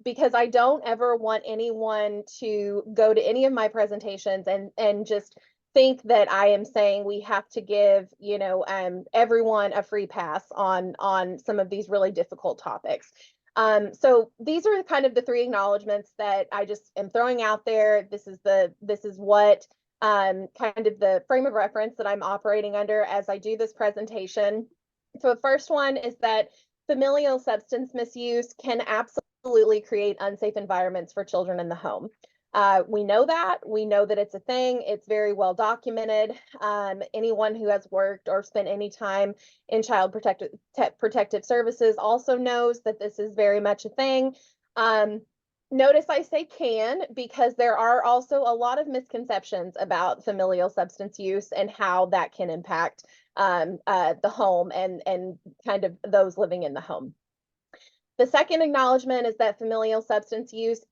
because I don't ever want anyone to go to any of my presentations and just think that I am saying we have to give, everyone a free pass on some of these really difficult topics. So these are kind of the three acknowledgments that I just am throwing out there. This is what kind of the frame of reference that I'm operating under as I do this presentation. So the first one is that familial substance misuse can absolutely create unsafe environments for children in the home. We know that. We know that it's a thing. It's very well documented. Anyone who has worked or spent any time in child protective services also knows that this is very much a thing. Notice I say can, because there are also a lot of misconceptions about familial substance use and how that can impact the home and kind of those living in the home. The second acknowledgement is that familial substance use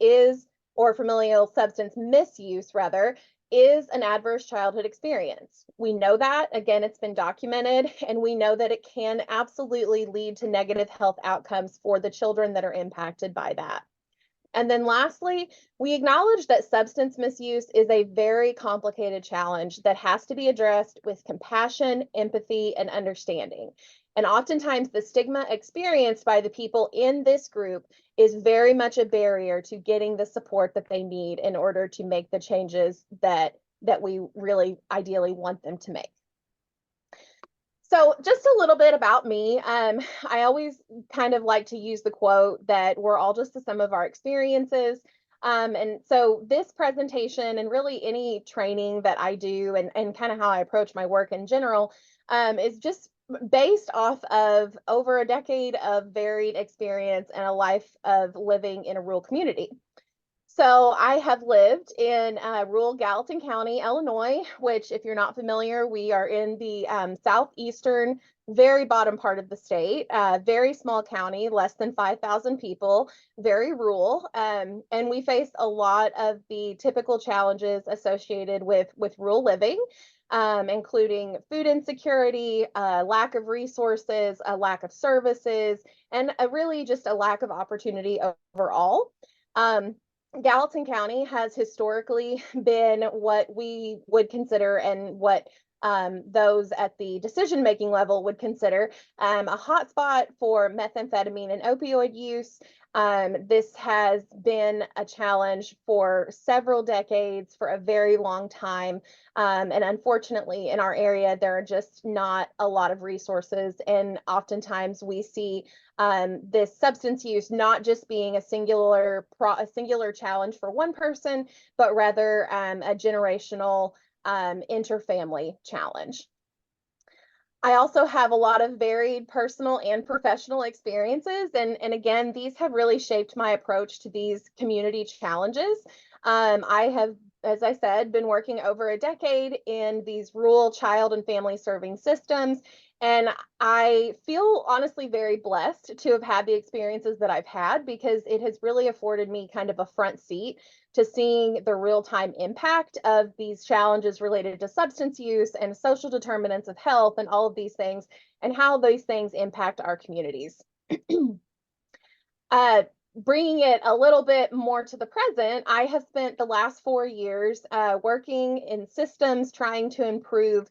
or familial substance misuse rather, is an adverse childhood experience. We know that. Again, it's been documented, and we know that it can absolutely lead to negative health outcomes for the children that are impacted by that. And then lastly, we acknowledge that substance misuse is a very complicated challenge that has to be addressed with compassion, empathy, and understanding. And oftentimes the stigma experienced by the people in this group is very much a barrier to getting the support that they need in order to make the changes that we really ideally want them to make. So just a little bit about me. I always kind of like to use the quote that we're all just the sum of our experiences. And so this presentation and really any training that I do and kind of how I approach my work in general is just based off of over a decade of varied experience and a life of living in a rural community. So I have lived in rural Gallatin County, Illinois, which, if you're not familiar, we are in the southeastern, very bottom part of the state, very small county, less than 5,000 people, very rural. And we face a lot of the typical challenges associated with rural living, including food insecurity, lack of resources, a lack of services, and really just a lack of opportunity overall. Gallatin County has historically been what we would consider and what those at the decision-making level would consider a hotspot for methamphetamine and opioid use. This has been a challenge for several decades, for a very long time. And unfortunately, in our area, there are just not a lot of resources. And oftentimes we see this substance use not just being a singular challenge for one person, but rather a generational interfamily challenge. I also have a lot of varied personal and professional experiences. And again, these have really shaped my approach to these community challenges. I have, as I said, been working over a decade in these rural child and family serving systems. And I feel honestly very blessed to have had the experiences that I've had, because it has really afforded me kind of a front seat to seeing the real-time impact of these challenges related to substance use and social determinants of health and all of these things, and how those things impact our communities. Bringing it a little bit more to the present, I have spent the last 4 years working in systems trying to improve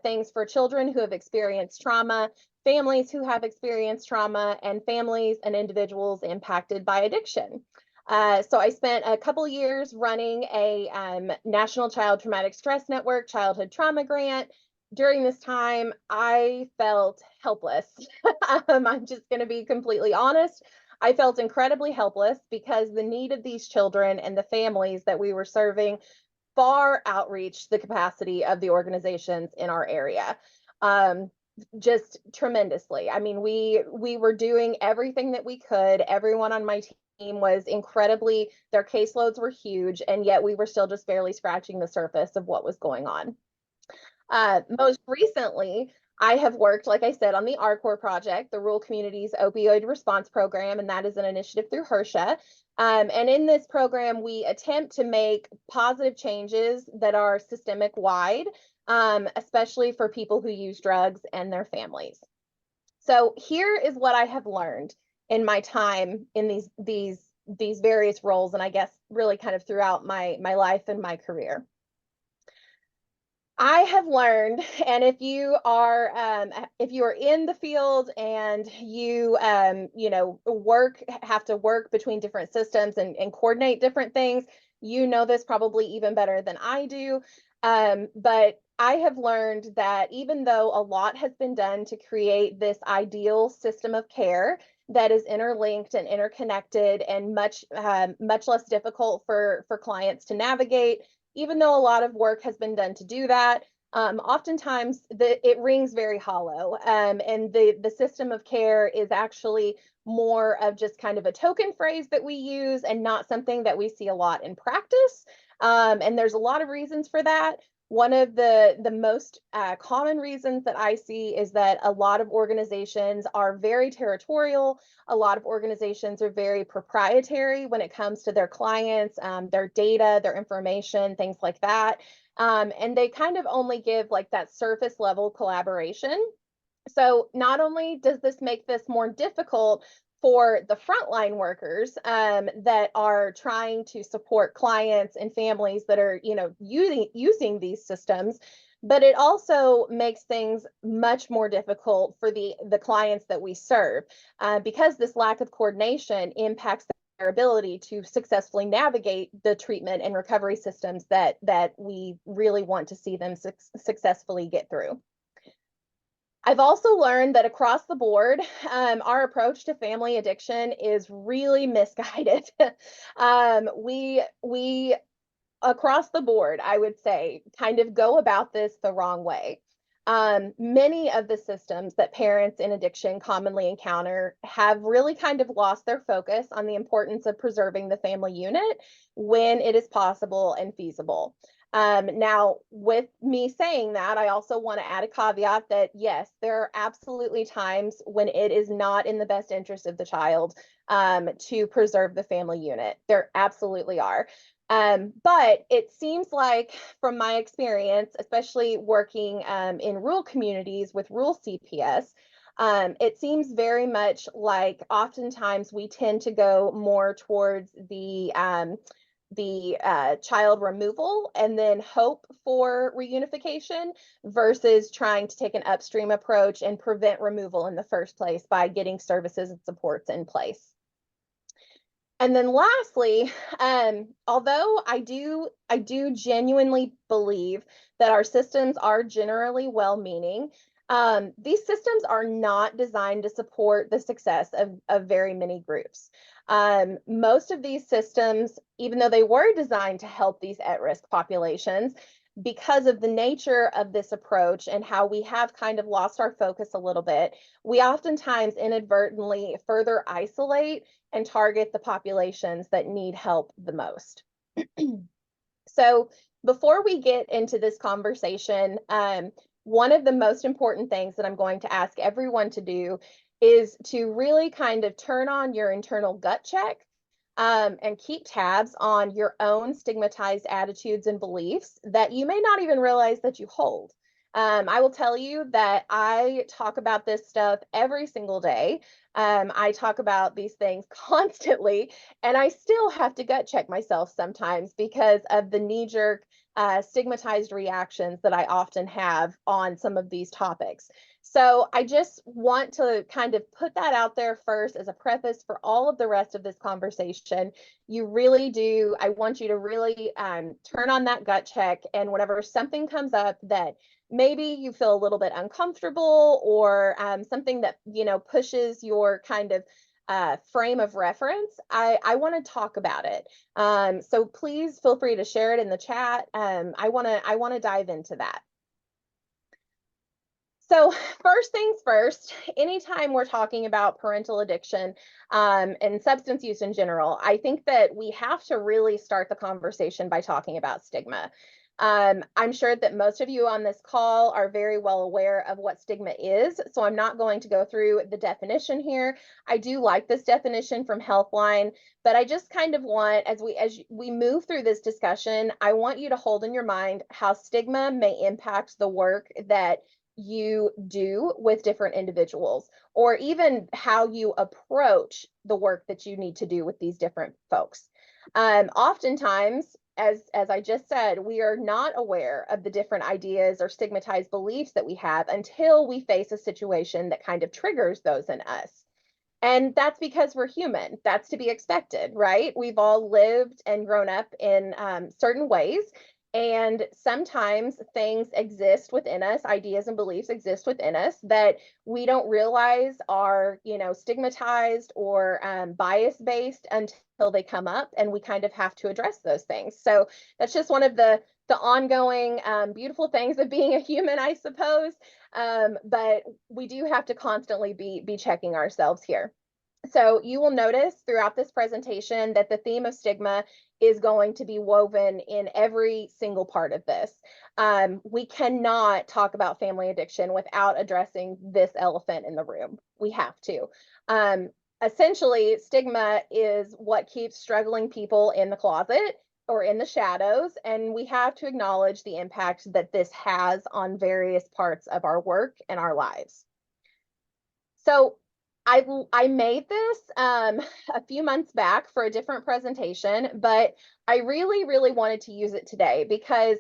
things for children who have experienced trauma, families who have experienced trauma, and families and individuals impacted by addiction. So I spent a couple years running a National Child Traumatic Stress Network childhood trauma grant. During this time, I felt helpless. I'm just going to be completely honest. I felt incredibly helpless because the need of these children and the families that we were serving far outreached the capacity of the organizations in our area. Just tremendously. I mean, we were doing everything that we could. Everyone on my team was incredibly, their caseloads were huge, and yet we were still just barely scratching the surface of what was going on. Most recently, I have worked, like I said, on the RCORE project, the Rural Communities Opioid Response Program, and that is an initiative through HRSA. And in this program, we attempt to make positive changes that are systemic wide, especially for people who use drugs and their families. So here is what I have learned in my time in these these various roles, and I guess really kind of throughout my life and my career. I have learned, and if you are in the field and you know, have to work between different systems and coordinate different things, you know this probably even better than I do. But I have learned that even though a lot has been done to create this ideal system of care that is interlinked and interconnected and much less difficult for clients to navigate, even though a lot of work has been done to do that, oftentimes it rings very hollow. And the system of care is actually more of just kind of a token phrase that we use and not something that we see a lot in practice. And there's a lot of reasons for that. One of the most common reasons that I see is that a lot of organizations are very territorial. A lot of organizations are very proprietary when it comes to their clients, their data, their information, things like that. And they kind of only give like that surface level collaboration. So not only does this make this more difficult for the frontline workers that are trying to support clients and families that are, you know, using these systems, but it also makes things much more difficult for the clients that we serve because this lack of coordination impacts their ability to successfully navigate the treatment and recovery systems that we really want to see them successfully get through. I've also learned that across the board, our approach to family addiction is really misguided. We across the board, I would say, kind of go about this the wrong way. Many of the systems that parents in addiction commonly encounter have really kind of lost their focus on the importance of preserving the family unit when it is possible and feasible. Now, with me saying that, I also want to add a caveat that yes, there are absolutely times when it is not in the best interest of the child to preserve the family unit. There absolutely are. But it seems like, from my experience, especially working in rural communities with rural CPS, it seems very much like oftentimes we tend to go more towards the child removal and then hope for reunification versus trying to take an upstream approach and prevent removal in the first place by getting services and supports in place. And then lastly, although I do genuinely believe that our systems are generally well-meaning, these systems are not designed to support the success of very many groups. Most of these systems, even though they were designed to help these at-risk populations, because of the nature of this approach and how we have kind of lost our focus a little bit, we oftentimes inadvertently further isolate and target the populations that need help the most. So before we get into this conversation, one of the most important things that I'm going to ask everyone to do is to really kind of turn on your internal gut check and keep tabs on your own stigmatized attitudes and beliefs that you may not even realize that you hold. I will tell you that I talk about this stuff every single day. I talk about these things constantly, and I still have to gut check myself sometimes because of the knee-jerk stigmatized reactions that I often have on some of these topics. So I just want to kind of put that out there first as a preface for all of the rest of this conversation. You really do. I want you to really turn on that gut check, and whenever something comes up that maybe you feel a little bit uncomfortable or something that, you know, pushes your kind of frame of reference, I want to talk about it. So please feel free to share it in the chat. I want to dive into that. So first things first, anytime we're talking about parental addiction and substance use in general, I think that we have to really start the conversation by talking about stigma. I'm sure that most of you on this call are very well aware of what stigma is, so I'm not going to go through the definition here. I do like this definition from Healthline, but I just kind of want, as we move through this discussion, I want you to hold in your mind how stigma may impact the work that you do with different individuals, or even how you approach the work that you need to do with these different folks. Oftentimes, as I just said, we are not aware of the different ideas or stigmatized beliefs that we have until we face a situation that kind of triggers those in us. And that's because we're human. That's to be expected, right? We've all lived and grown up in certain ways. And sometimes things exist within us, ideas and beliefs exist within us that we don't realize are, stigmatized or bias based until they come up, and we kind of have to address those things. So that's just one of the ongoing beautiful things of being a human, I suppose. But we do have to constantly be checking ourselves here. So you will notice throughout this presentation that the theme of stigma is going to be woven in every single part of this. We cannot talk about family addiction without addressing this elephant in the room. We have to. Essentially, stigma is what keeps struggling people in the closet or in the shadows, and we have to acknowledge the impact that this has on various parts of our work and our lives. So I made this a few months back for a different presentation, but I really wanted to use it today because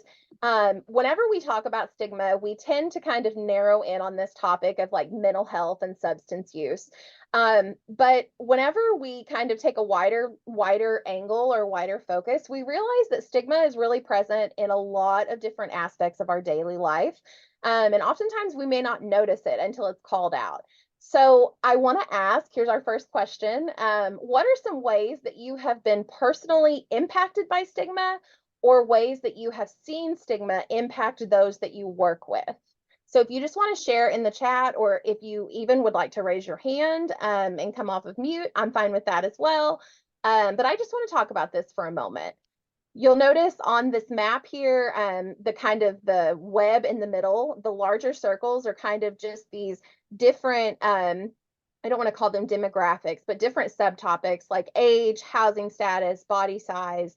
whenever we talk about stigma, we tend to kind of narrow in on this topic of like mental health and substance use. But whenever we kind of take a wider angle or wider focus, we realize that stigma is really present in a lot of different aspects of our daily life. And oftentimes we may not notice it until it's called out. So I want to ask, here's our first question. What are some ways that you have been personally impacted by stigma, or ways that you have seen stigma impact those that you work with? So if you just want to share in the chat, or if you even would like to raise your hand and come off of mute, I'm fine with that as well. But I just want to talk about this for a moment. You'll notice on this map here, the kind of the web in the middle, the larger circles are kind of just these different, I don't want to call them demographics, but different subtopics like age, housing status, body size,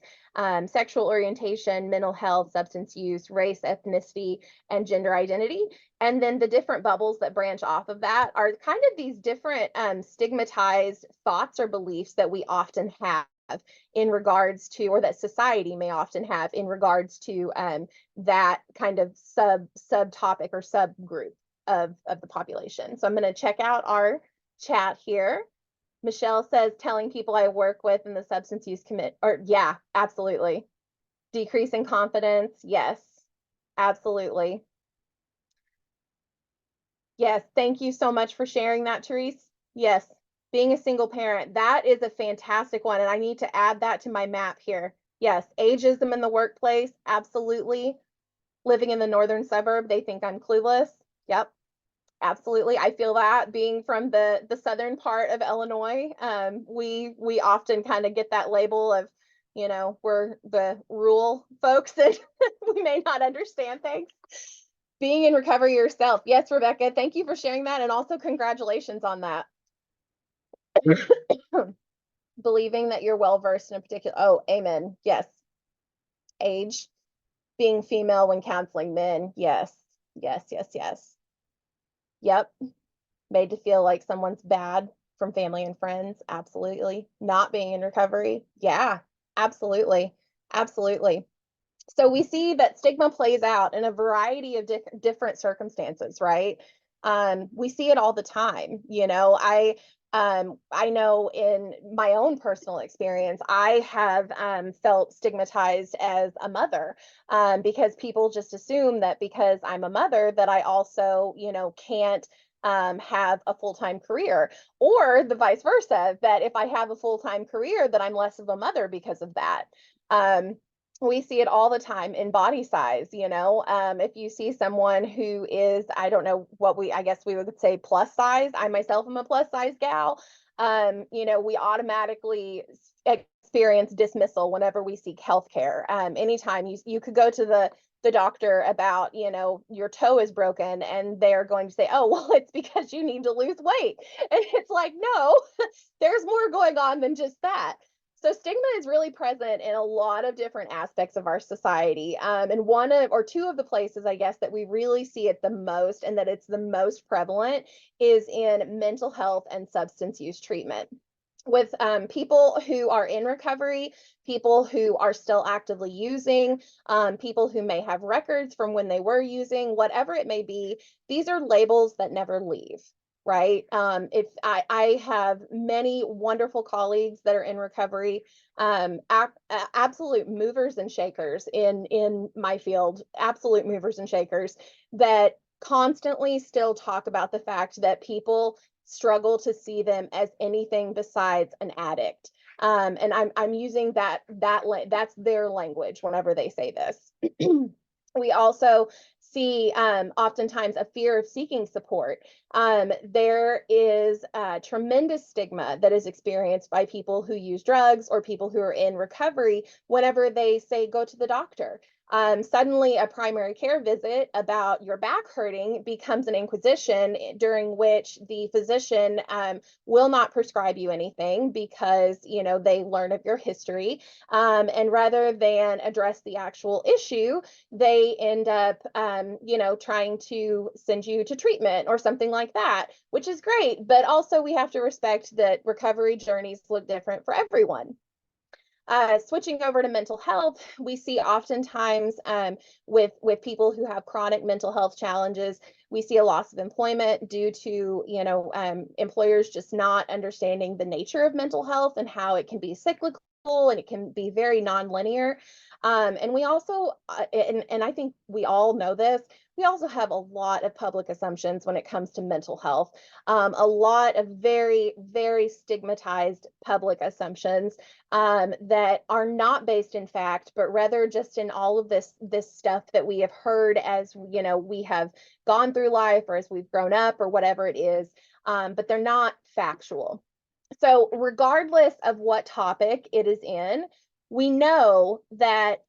sexual orientation, mental health, substance use, race, ethnicity, and gender identity. And then the different bubbles that branch off of that are kind of these different stigmatized thoughts or beliefs that we often have in regards to, or that society may often have in regards to that kind of subtopic or subgroup of the population. So I'm going to check out our chat here. Michelle says, telling people I work with in the substance use yeah, absolutely. Decreasing confidence, yes, absolutely. Yes, thank you so much for sharing that, Therese. Yes, being a single parent, that is a fantastic one. And I need to add that to my map here. Yes, ageism in the workplace, absolutely. Living in the northern suburb, they think I'm clueless. Yep, absolutely. I feel that being from the southern part of Illinois, we often kind of get that label of, we're the rural folks and we may not understand things. Being in recovery yourself. Yes, Rebecca, thank you for sharing that. And also congratulations on that. Believing that you're well-versed in a particular, oh, amen. Yes. Age, being female when counseling men. Yes, yes, yes, yes. Yep. Made to feel like someone's bad from family and friends. Absolutely. Not being in recovery. Yeah, absolutely. Absolutely. So we see that stigma plays out in a variety of different circumstances, right? We see it all the time. I know in my own personal experience, I have felt stigmatized as a mother because people just assume that because I'm a mother that I also, can't have a full-time career, or the vice versa, that if I have a full-time career that I'm less of a mother because of that. We see it all the time in body size. If you see someone who is, I don't know what I guess we would say plus size. I myself am a plus size gal. We automatically experience dismissal whenever we seek healthcare. Anytime you could go to the doctor about, your toe is broken, and they're going to say, oh, well, it's because you need to lose weight. And it's like, no, there's more going on than just that. So stigma is really present in a lot of different aspects of our society. And one of, or two of the places, I guess, that we really see it the most and that it's the most prevalent is in mental health and substance use treatment. With people who are in recovery, people who are still actively using, people who may have records from when they were using, whatever it may be, these are labels that never leave. Right. If I have many wonderful colleagues that are in recovery, absolute movers and shakers in my field, absolute movers and shakers that constantly still talk about the fact that people struggle to see them as anything besides an addict. And I'm using that's their language whenever they say this. We also see oftentimes a fear of seeking support. There is a tremendous stigma that is experienced by people who use drugs or people who are in recovery whenever they say, go to the doctor. Suddenly, a primary care visit about your back hurting becomes an inquisition during which the physician will not prescribe you anything because, you know, they learn of your history. And rather than address the actual issue, they end up, you know, trying to send you to treatment or something like that, which is great. But also, we have to respect that recovery journeys look different for everyone. Switching over to mental health, we see oftentimes with people who have chronic mental health challenges, we see a loss of employment due to, you know, employers just not understanding the nature of mental health and how it can be cyclical and it can be very nonlinear. And we also, and I think we all know this, we also have a lot of public assumptions when it comes to mental health. A lot of very, very stigmatized public assumptions that are not based in fact, but rather just in all of this stuff that we have heard as, you know, we have gone through life or as we've grown up or whatever it is, but they're not factual. So regardless of what topic it is in, we know that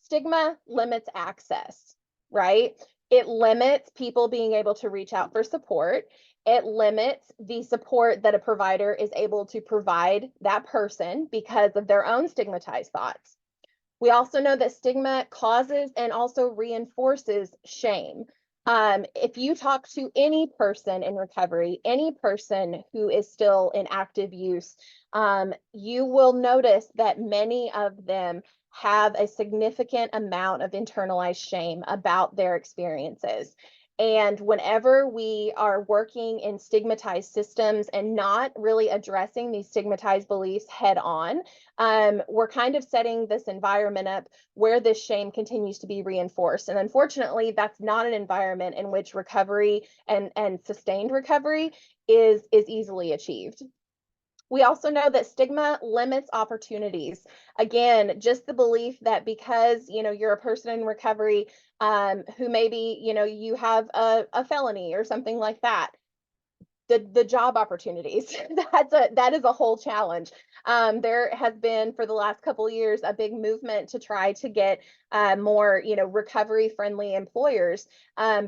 stigma limits access, right? It limits people being able to reach out for support. It limits the support that a provider is able to provide that person because of their own stigmatized thoughts. We also know that stigma causes and also reinforces shame. If you talk to any person in recovery, any person who is still in active use, you will notice that many of them have a significant amount of internalized shame about their experiences. And whenever we are working in stigmatized systems and not really addressing these stigmatized beliefs head on, we're kind of setting this environment up where this shame continues to be reinforced. And unfortunately, that's not an environment in which recovery and sustained recovery is easily achieved. We also know that stigma limits opportunities. Again, just the belief that because, you know, you're a person in recovery who maybe, you know, you have a felony or something like that, the job opportunities that is a whole challenge. There has been for the last couple of years a big movement to try to get more, you know, recovery friendly employers,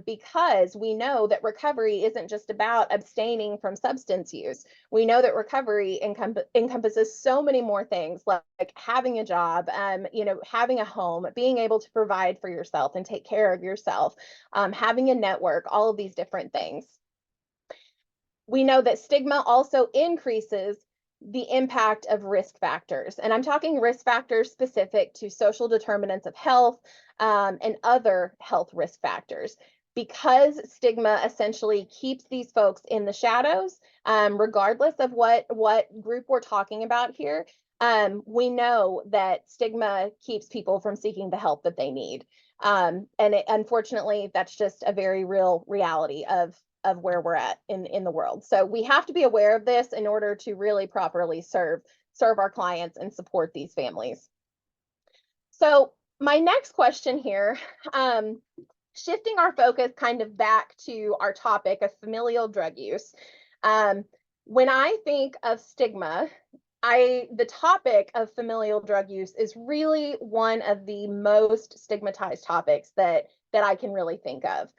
because we know that recovery isn't just about abstaining from substance use. We know that recovery encompasses so many more things, like having a job, you know, having a home, being able to provide for yourself and take care of yourself, having a network, all of these different things. We know that stigma also increases the impact of risk factors. And I'm talking risk factors specific to social determinants of health and other health risk factors. Because stigma essentially keeps these folks in the shadows, regardless of what group we're talking about here, we know that stigma keeps people from seeking the help that they need. Unfortunately, that's just a very real reality of where we're at in the world. So we have to be aware of this in order to really properly serve our clients and support these families. So my next question here, shifting our focus kind of back to our topic of familial drug use. When I think of stigma, the topic of familial drug use is really one of the most stigmatized topics that I can really think of.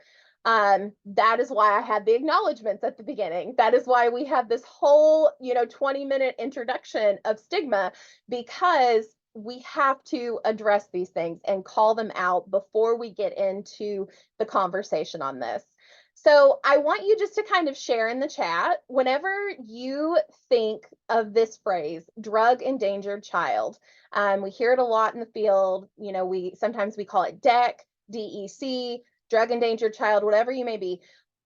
That is why I had the acknowledgments at the beginning. That is why we have this whole, 20-minute introduction of stigma, because we have to address these things and call them out before we get into the conversation on this. So I want you just to kind of share in the chat, whenever you think of this phrase, drug endangered child. We hear it a lot in the field. Sometimes we call it DEC, drug endangered child, whatever you may be.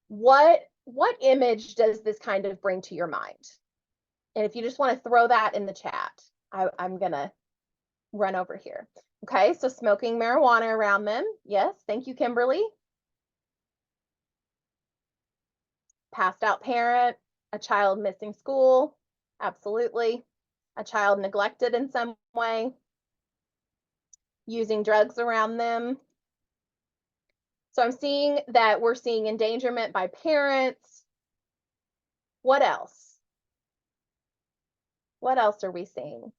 What image does this kind of bring to your mind? And if you just want to throw that in the chat, I'm gonna run over here. Okay, so smoking marijuana around them. Yes, thank you, Kimberly. Passed out parent, a child missing school, absolutely. A child neglected in some way, using drugs around them. So I'm seeing that we're seeing endangerment by parents. What else? What else are we seeing?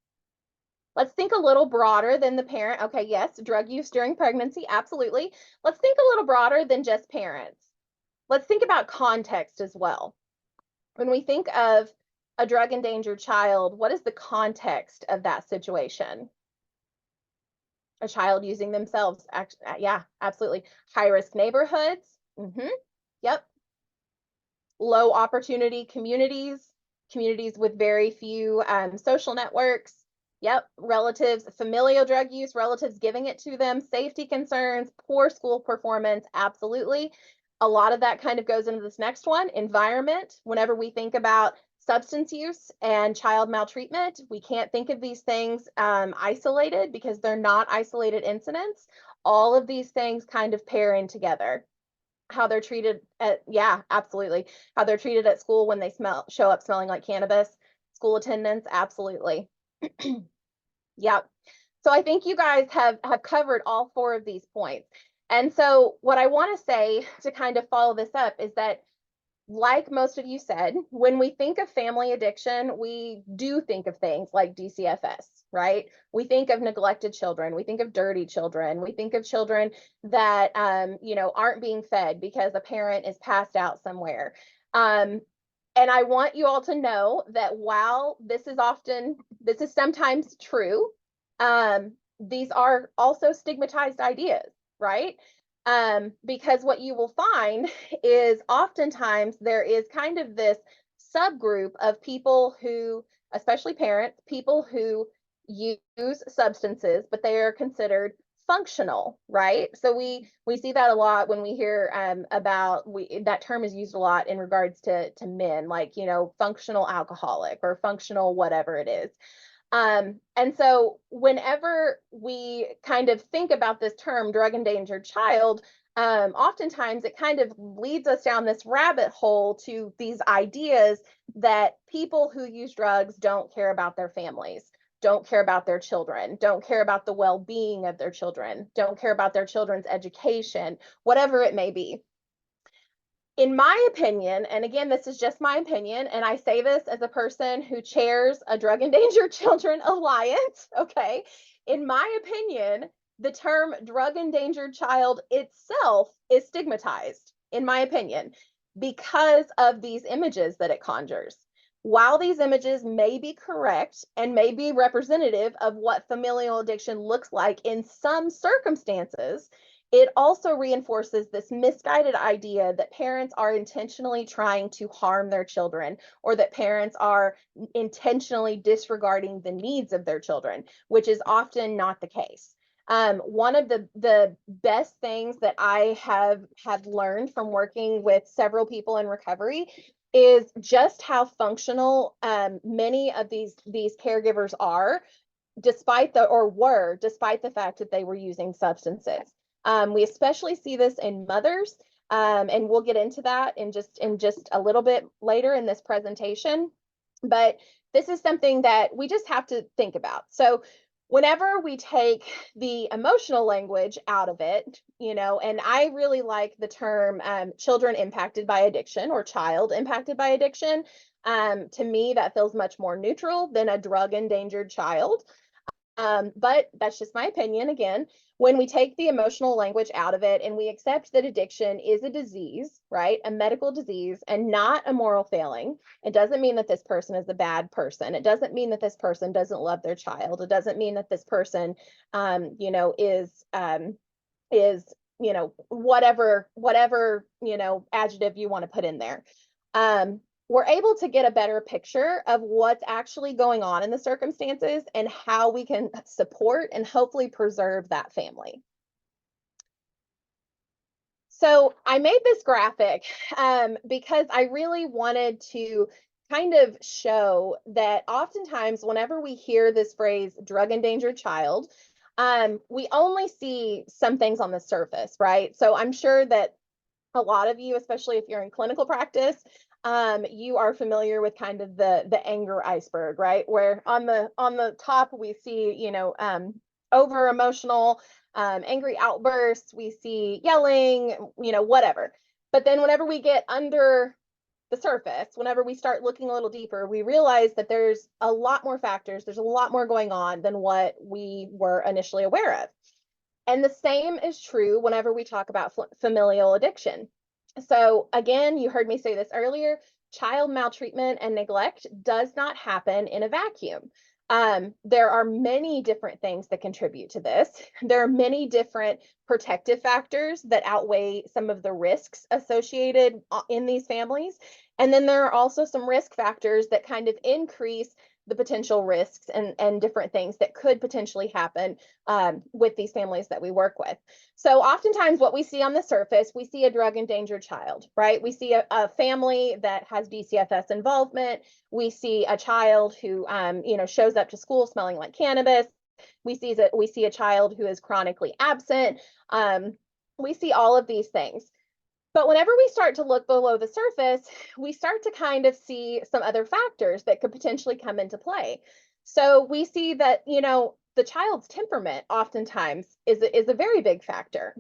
Let's think a little broader than the parent. Okay, yes, drug use during pregnancy, absolutely. Let's think a little broader than just parents. Let's think about context as well. When we think of a drug endangered child, what is the context of that situation? A child using themselves, yeah, absolutely. High risk neighborhoods, yep. Low opportunity communities with very few social networks. Yep, relatives, familial drug use, relatives giving it to them, safety concerns, poor school performance, absolutely. A lot of that kind of goes into this next one, environment. Whenever we think about substance use and child maltreatment, we can't think of these things isolated, because they're not isolated incidents. All of these things kind of pair in together. How they're treated at, yeah, absolutely. How they're treated at school when they show up smelling like cannabis, school attendance, absolutely. Yep. So I think you guys have covered all 4 of these points. And so what I want to say to kind of follow this up is that, like most of you said, when we think of family addiction, we do think of things like DCFS, right? We think of neglected children. We think of dirty children. We think of children that, aren't being fed because a parent is passed out somewhere. And I want you all to know that while this is sometimes true, these are also stigmatized ideas, right? Because what you will find is oftentimes there is kind of this subgroup of people who, especially parents, people who use substances, but they are considered functional, right? So we see that a lot when we hear about that term is used a lot in regards to men, like, functional alcoholic or functional whatever it is. And so whenever we kind of think about this term, drug endangered child, oftentimes it kind of leads us down this rabbit hole to these ideas that people who use drugs don't care about their families, don't care about their children, don't care about the well-being of their children, don't care about their children's education, whatever it may be. In my opinion, and again, this is just my opinion, and I say this as a person who chairs a Drug Endangered Children Alliance, okay? In my opinion, the term drug endangered child itself is stigmatized, in my opinion, because of these images that it conjures. While these images may be correct and may be representative of what familial addiction looks like in some circumstances, it also reinforces this misguided idea that parents are intentionally trying to harm their children, or that parents are intentionally disregarding the needs of their children, which is often not the case. One of the best things that I have learned from working with several people in recovery is just how functional many of these caregivers are, despite the fact that they were using substances. We especially see this in mothers, and we'll get into that in just a little bit later in this presentation. But this is something that we just have to think about. So whenever we take the emotional language out of it, and I really like the term children impacted by addiction, or child impacted by addiction. To me, that feels much more neutral than a drug endangered child. But that's just my opinion. Again, when we take the emotional language out of it and we accept that addiction is a disease, right? A medical disease and not a moral failing, it doesn't mean that this person is a bad person. It doesn't mean that this person doesn't love their child. It doesn't mean that this person, is, whatever, adjective you want to put in there. We're able to get a better picture of what's actually going on in the circumstances and how we can support and hopefully preserve that family. So I made this graphic because I really wanted to kind of show that oftentimes whenever we hear this phrase drug endangered child, we only see some things on the surface, right? So I'm sure that a lot of you, especially if you're in clinical practice, you are familiar with kind of the anger iceberg, right? Where on the top we see, over emotional, angry outbursts, we see yelling, whatever. But then whenever we get under the surface, whenever we start looking a little deeper, we realize that there's a lot more factors, there's a lot more going on than what we were initially aware of. And the same is true whenever we talk about familial addiction. So again, you heard me say this earlier, child maltreatment and neglect does not happen in a vacuum. There are many different things that contribute to this. There are many different protective factors that outweigh some of the risks associated in these families. And then there are also some risk factors that kind of increase the potential risks and different things that could potentially happen with these families that we work with. So oftentimes what we see on the surface, we see a drug endangered child, right? We see a family that has DCFS involvement. We see a child who, shows up to school smelling like cannabis. We see a child who is chronically absent. We see all of these things. But whenever we start to look below the surface, we start to kind of see some other factors that could potentially come into play. So we see that, the child's temperament oftentimes is a very big factor.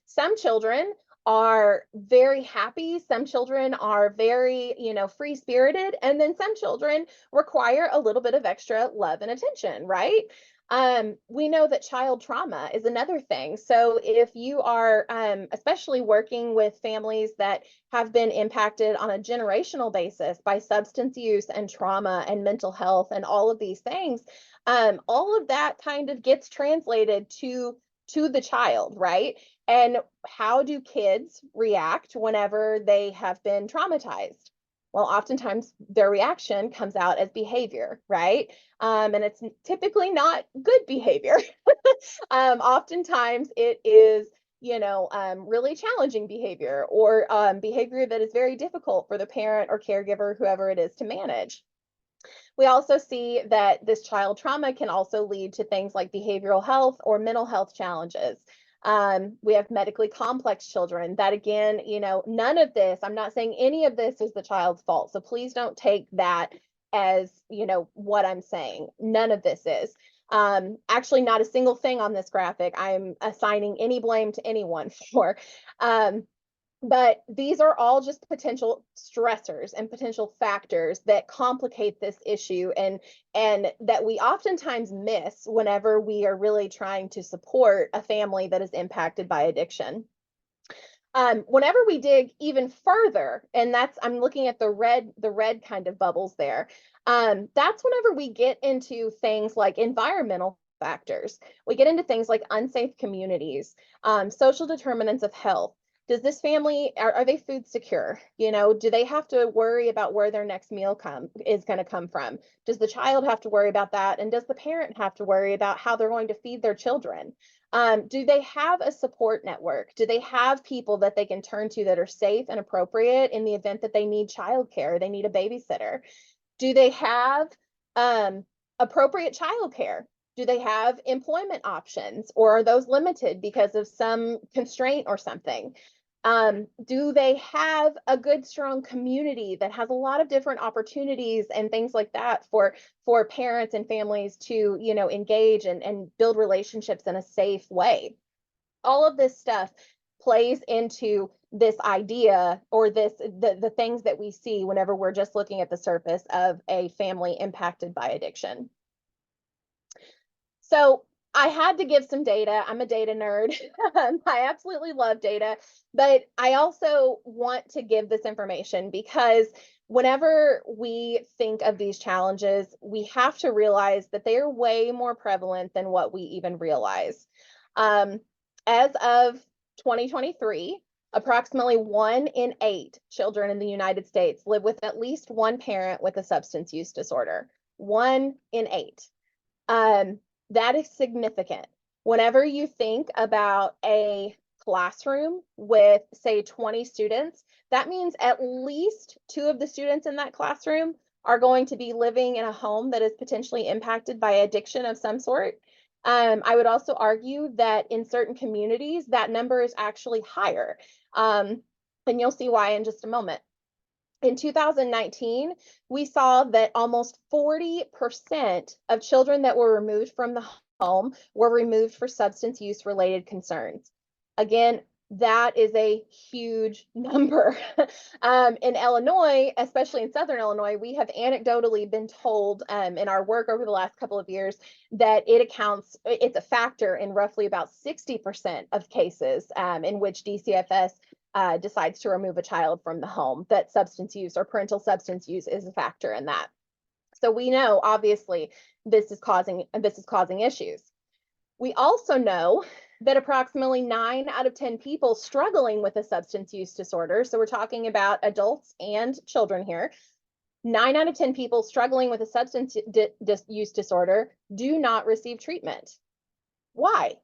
Some children are very happy, some children are very, free spirited, and then some children require a little bit of extra love and attention, right? We know that child trauma is another thing. So if you are especially working with families that have been impacted on a generational basis by substance use and trauma and mental health and all of these things, all of that kind of gets translated to the child, right? And how do kids react whenever they have been traumatized? Well, oftentimes their reaction comes out as behavior, right? And it's typically not good behavior. Oftentimes it is, really challenging behavior or behavior that is very difficult for the parent or caregiver, whoever it is, to manage. We also see that this child trauma can also lead to things like behavioral health or mental health challenges. We have medically complex children that, again, none of this, I'm not saying any of this is the child's fault. So please don't take that as, what I'm saying. None of this is. Actually, not a single thing on this graphic I'm assigning any blame to anyone for. But these are all just potential stressors and potential factors that complicate this issue and that we oftentimes miss whenever we are really trying to support a family that is impacted by addiction. Whenever we dig even further, and I'm looking at the red kind of bubbles there, that's whenever we get into things like environmental factors. We get into things like unsafe communities, social determinants of health. Does this family, are they food secure? Do they have to worry about where their next meal is going to come from? Does the child have to worry about that? And does the parent have to worry about how they're going to feed their children? Do they have a support network? Do they have people that they can turn to that are safe and appropriate in the event that they need childcare, they need a babysitter? Do they have appropriate childcare? Do they have employment options, or are those limited because of some constraint or something? Do they have a good, strong community that has a lot of different opportunities and things like that for parents and families to, engage and build relationships in a safe way? All of this stuff plays into this idea or the things that we see whenever we're just looking at the surface of a family impacted by addiction. So I had to give some data. I'm a data nerd. I absolutely love data, but I also want to give this information because whenever we think of these challenges, we have to realize that they are way more prevalent than what we even realize. Um, as of 2023, approximately 1 in 8 children in the United States live with at least one parent with a substance use disorder. 1 in 8. That is significant. Whenever you think about a classroom with, say, 20 students, that means at least 2 of the students in that classroom are going to be living in a home that is potentially impacted by addiction of some sort. I would also argue that in certain communities, that number is actually higher. And you'll see why in just a moment. In 2019, we saw that almost 40% of children that were removed from the home were removed for substance use related concerns. Again, that is a huge number. In Illinois, especially in Southern Illinois, we have anecdotally been told in our work over the last couple of years that it's a factor in roughly about 60% of cases in which DCFS decides to remove a child from the home, that substance use or parental substance use is a factor in that. So we know, obviously, this is causing issues. We also know that approximately 9 out of 10 people struggling with a substance use disorder, so we're talking about adults and children here, 9 out of 10 people struggling with a substance use disorder do not receive treatment. Why?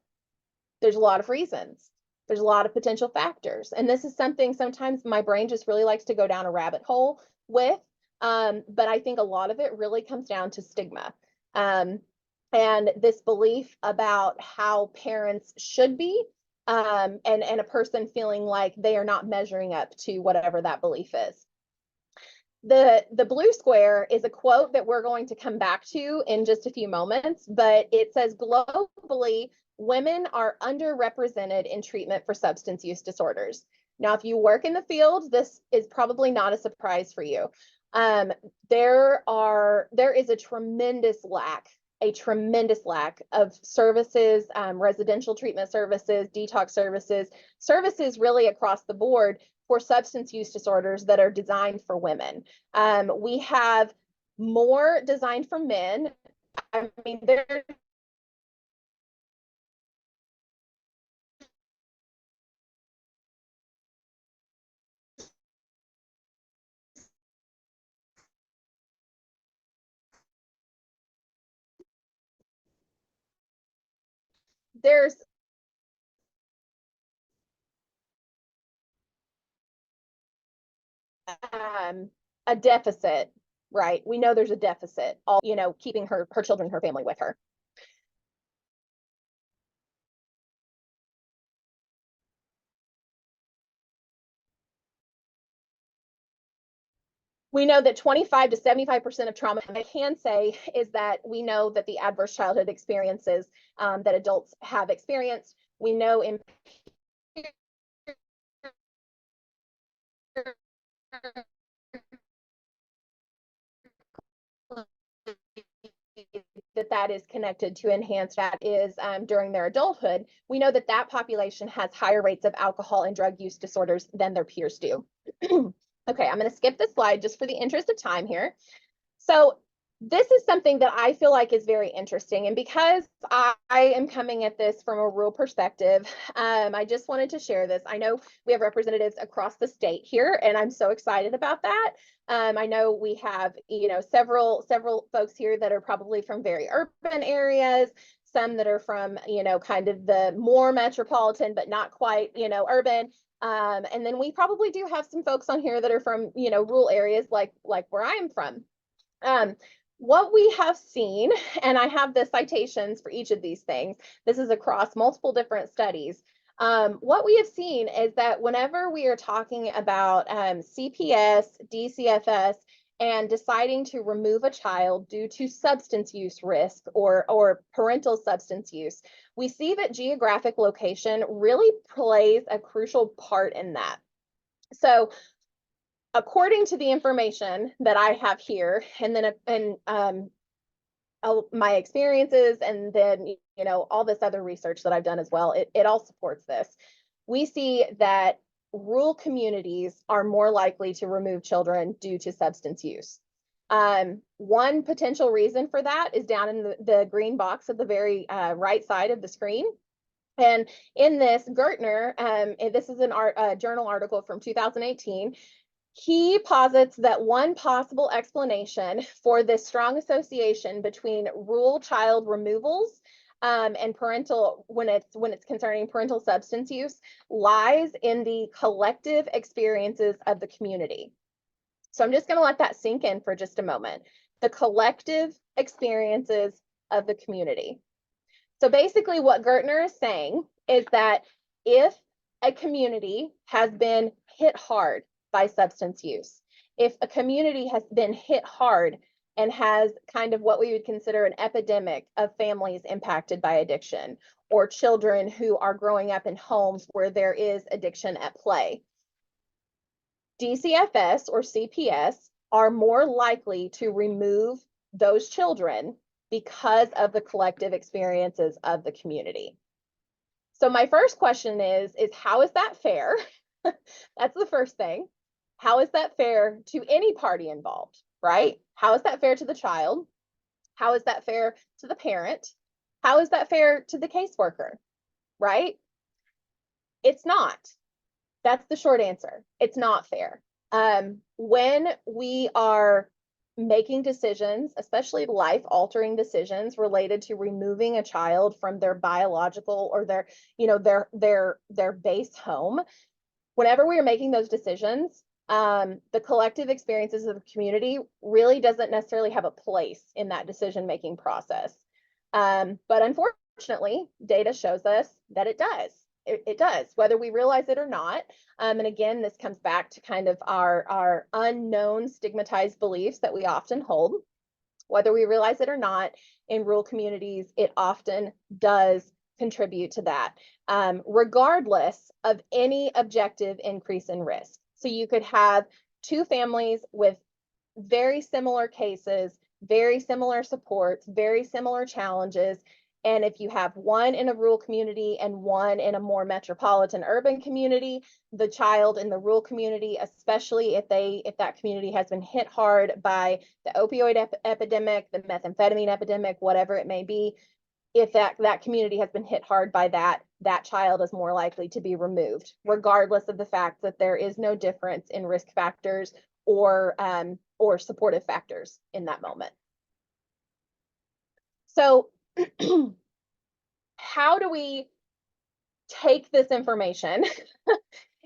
There's a lot of reasons. There's a lot of potential factors. And this is something sometimes my brain just really likes to go down a rabbit hole with. But I think a lot of it really comes down to stigma. And this belief about how parents should be, and a person feeling like they are not measuring up to whatever that belief is. The blue square is a quote that we're going to come back to in just a few moments, but it says globally, women are underrepresented in treatment for substance use disorders. Now, if you work in the field, this is probably not a surprise for you. There is a tremendous lack of services, residential treatment services, detox services really across the board for substance use disorders that are designed for women. We have more designed for men. I mean, there's a deficit, right? We know there's a deficit, keeping her children, her family with her. We know that 25 to 75% of trauma, I can say, is that we know that the adverse childhood experiences that adults have experienced, we know in that is connected to enhanced that is during their adulthood. We know that that population has higher rates of alcohol and drug use disorders than their peers do. Okay, I'm going to skip this slide just for the interest of time here. So this is something that I feel like is very interesting. And because I am coming at this from a rural perspective, I just wanted to share this. I know we have representatives across the state here, and I'm so excited about that. I know we have, several folks here that are probably from very urban areas, some that are from, kind of the more metropolitan, but not quite, urban. And then we probably do have some folks on here that are from, rural areas like where I am from. What we have seen, and I have the citations for each of these things, this is across multiple different studies. What we have seen is that whenever we are talking about CPS, DCFS, and deciding to remove a child due to substance use risk or parental substance use, we see that geographic location really plays a crucial part in that. So according to the information that I have here, and then my experiences, and then, you know, all this other research that I've done as well, it all supports this. We see that rural communities are more likely to remove children due to substance use. One potential reason for that is down in the green box at the very right side of the screen. And in this, Gertner, this is a journal article from 2018, he posits that one possible explanation for this strong association between rural child removals and parental, when it's concerning parental substance use, lies in the collective experiences of the community. So I'm just going to let that sink in for just a moment. The collective experiences of the community. So basically what Gertner is saying is that if a community has been hit hard by substance use, if a community has been hit hard and has kind of what we would consider an epidemic of families impacted by addiction, or children who are growing up in homes where there is addiction at play, DCFS or CPS are more likely to remove those children because of the collective experiences of the community. So my first question is how is that fair? That's the first thing. How is that fair to any party involved, right? How is that fair to the child? How is that fair to the parent? How is that fair to the caseworker, right? It's not. That's the short answer. It's not fair. When we are making decisions, especially life-altering decisions related to removing a child from their biological or their, you know, their base home, whenever we are making those decisions, the collective experiences of the community really doesn't necessarily have a place in that decision-making process. But unfortunately, data shows us that it does. It does, whether we realize it or not. And again, this comes back to kind of our unknown stigmatized beliefs that we often hold. Whether we realize it or not, in rural communities, it often does contribute to that, regardless of any objective increase in risk. So you could have two families with very similar cases, very similar supports, very similar challenges. And if you have one in a rural community and one in a more metropolitan urban community, the child in the rural community, especially if that community has been hit hard by the opioid epidemic, the methamphetamine epidemic, whatever it may be, if that community has been hit hard by that child is more likely to be removed, regardless of the fact that there is no difference in risk factors or supportive factors in that moment. So how do we take this information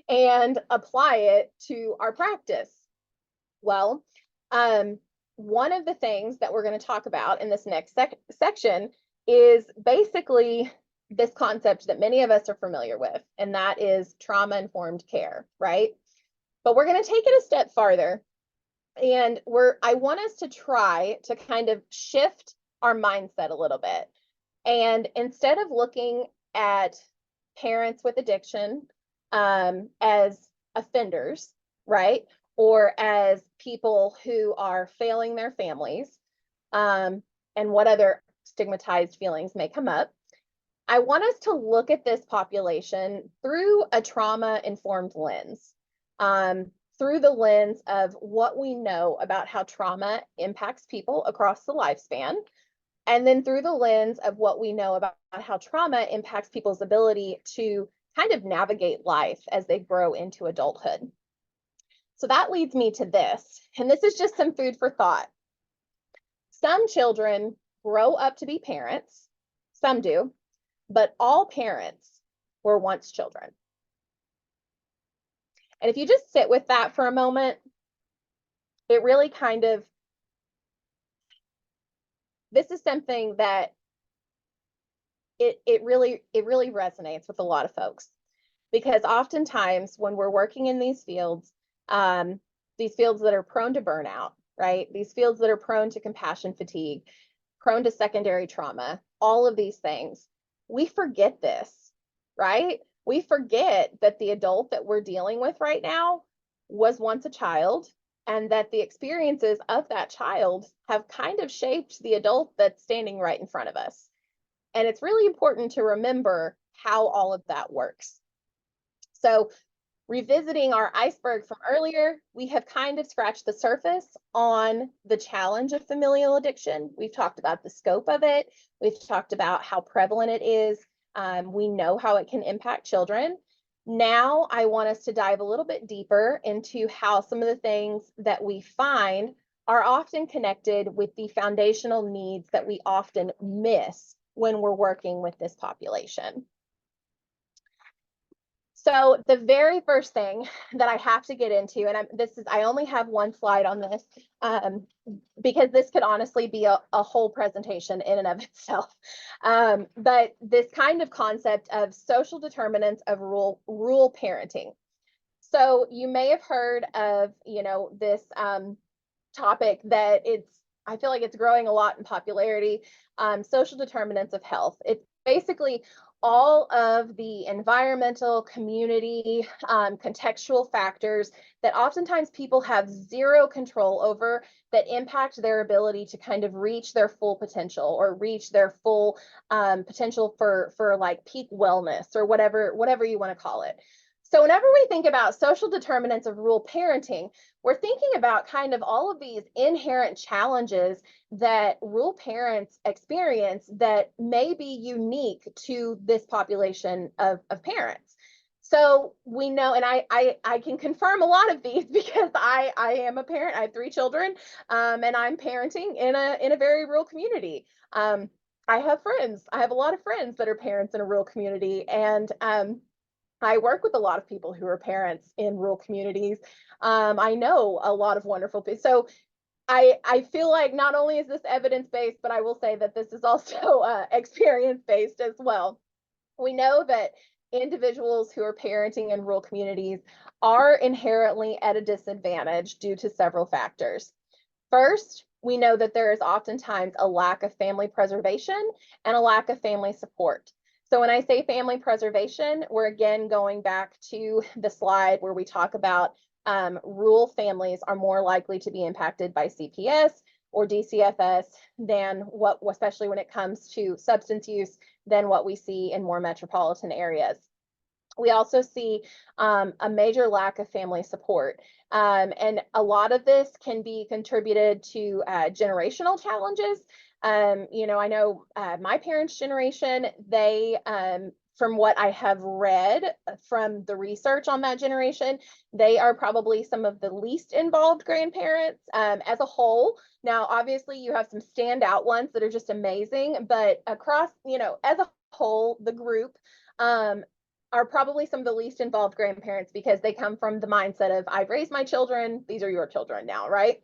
and apply it to our practice? Well, one of the things that we're going to talk about in this next section is basically this concept that many of us are familiar with, and that is trauma-informed care, right? But we're going to take it a step farther, and I want us to try to kind of shift our mindset a little bit. And instead of looking at parents with addiction as offenders, right? Or as people who are failing their families, and what other stigmatized feelings may come up, I want us to look at this population through a trauma-informed lens, through the lens of what we know about how trauma impacts people across the lifespan, and then through the lens of what we know about how trauma impacts people's ability to kind of navigate life as they grow into adulthood. So that leads me to this, and this is just some food for thought. Some children grow up to be parents, some do, but all parents were once children. And if you just sit with that for a moment, it really kind of, this is something that it really resonates with a lot of folks, because oftentimes when we're working in these fields that are prone to burnout, right? These fields that are prone to compassion fatigue, prone to secondary trauma, all of these things, we forget this, right? We forget that the adult that we're dealing with right now was once a child, and that the experiences of that child have kind of shaped the adult that's standing right in front of us. And it's really important to remember how all of that works. So, revisiting our iceberg from earlier, we have kind of scratched the surface on the challenge of familial addiction. We've talked about the scope of it. We've talked about how prevalent it is. We know how it can impact children. Now, I want us to dive a little bit deeper into how some of the things that we find are often connected with the foundational needs that we often miss when we're working with this population. So the very first thing that I have to get into, and I only have one slide on this, because this could honestly be a whole presentation in and of itself. But this kind of concept of social determinants of rural parenting. So you may have heard of, this topic that I feel like it's growing a lot in popularity, social determinants of health. It's basically all of the environmental, community, contextual factors that oftentimes people have zero control over that impact their ability to kind of reach their full potential or reach their full potential for like peak wellness or whatever you want to call it. So whenever we think about social determinants of rural parenting, we're thinking about kind of all of these inherent challenges that rural parents experience that may be unique to this population of parents. So we know, and I can confirm a lot of these because I am a parent. I have 3 children, and I'm parenting in a very rural community. I have friends. I have a lot of friends that are parents in a rural community, and I work with a lot of people who are parents in rural communities. I know a lot of wonderful people. So I feel like not only is this evidence-based, but I will say that this is also experience-based as well. We know that individuals who are parenting in rural communities are inherently at a disadvantage due to several factors. First, we know that there is oftentimes a lack of family preservation and a lack of family support. So when I say family preservation, we're again going back to the slide where we talk about rural families are more likely to be impacted by CPS or DCFS than especially when it comes to substance use, than what we see in more metropolitan areas. We also see a major lack of family support. And a lot of this can be contributed to generational challenges. I know my parents' generation, they, from what I have read from the research on that generation, they are probably some of the least involved grandparents as a whole. Now, obviously, you have some standout ones that are just amazing, but across, as a whole, the group, are probably some of the least involved grandparents because they come from the mindset of, I've raised my children, these are your children now, right?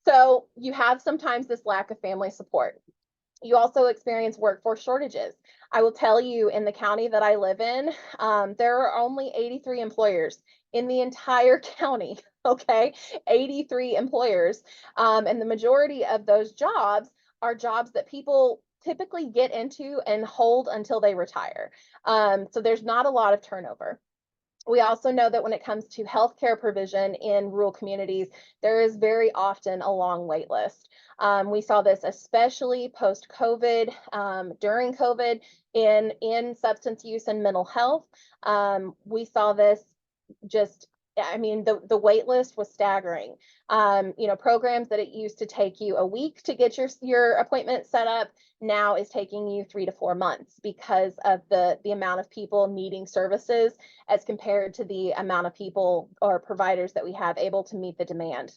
So you have sometimes this lack of family support. You also experience workforce shortages. I will tell you, in the county that I live in, there are only 83 employers in the entire county, okay? 83 employers. And the majority of those jobs are jobs that people typically get into and hold until they retire. So there's not a lot of turnover. We also know that when it comes to healthcare provision in rural communities, there is very often a long wait list. We saw this especially post-COVID, during COVID in substance use and mental health. We saw this just, I mean, the wait list was staggering. Programs that it used to take you a week to get your appointment set up now is taking you 3 to 4 months because of the amount of people needing services as compared to the amount of people or providers that we have able to meet the demand.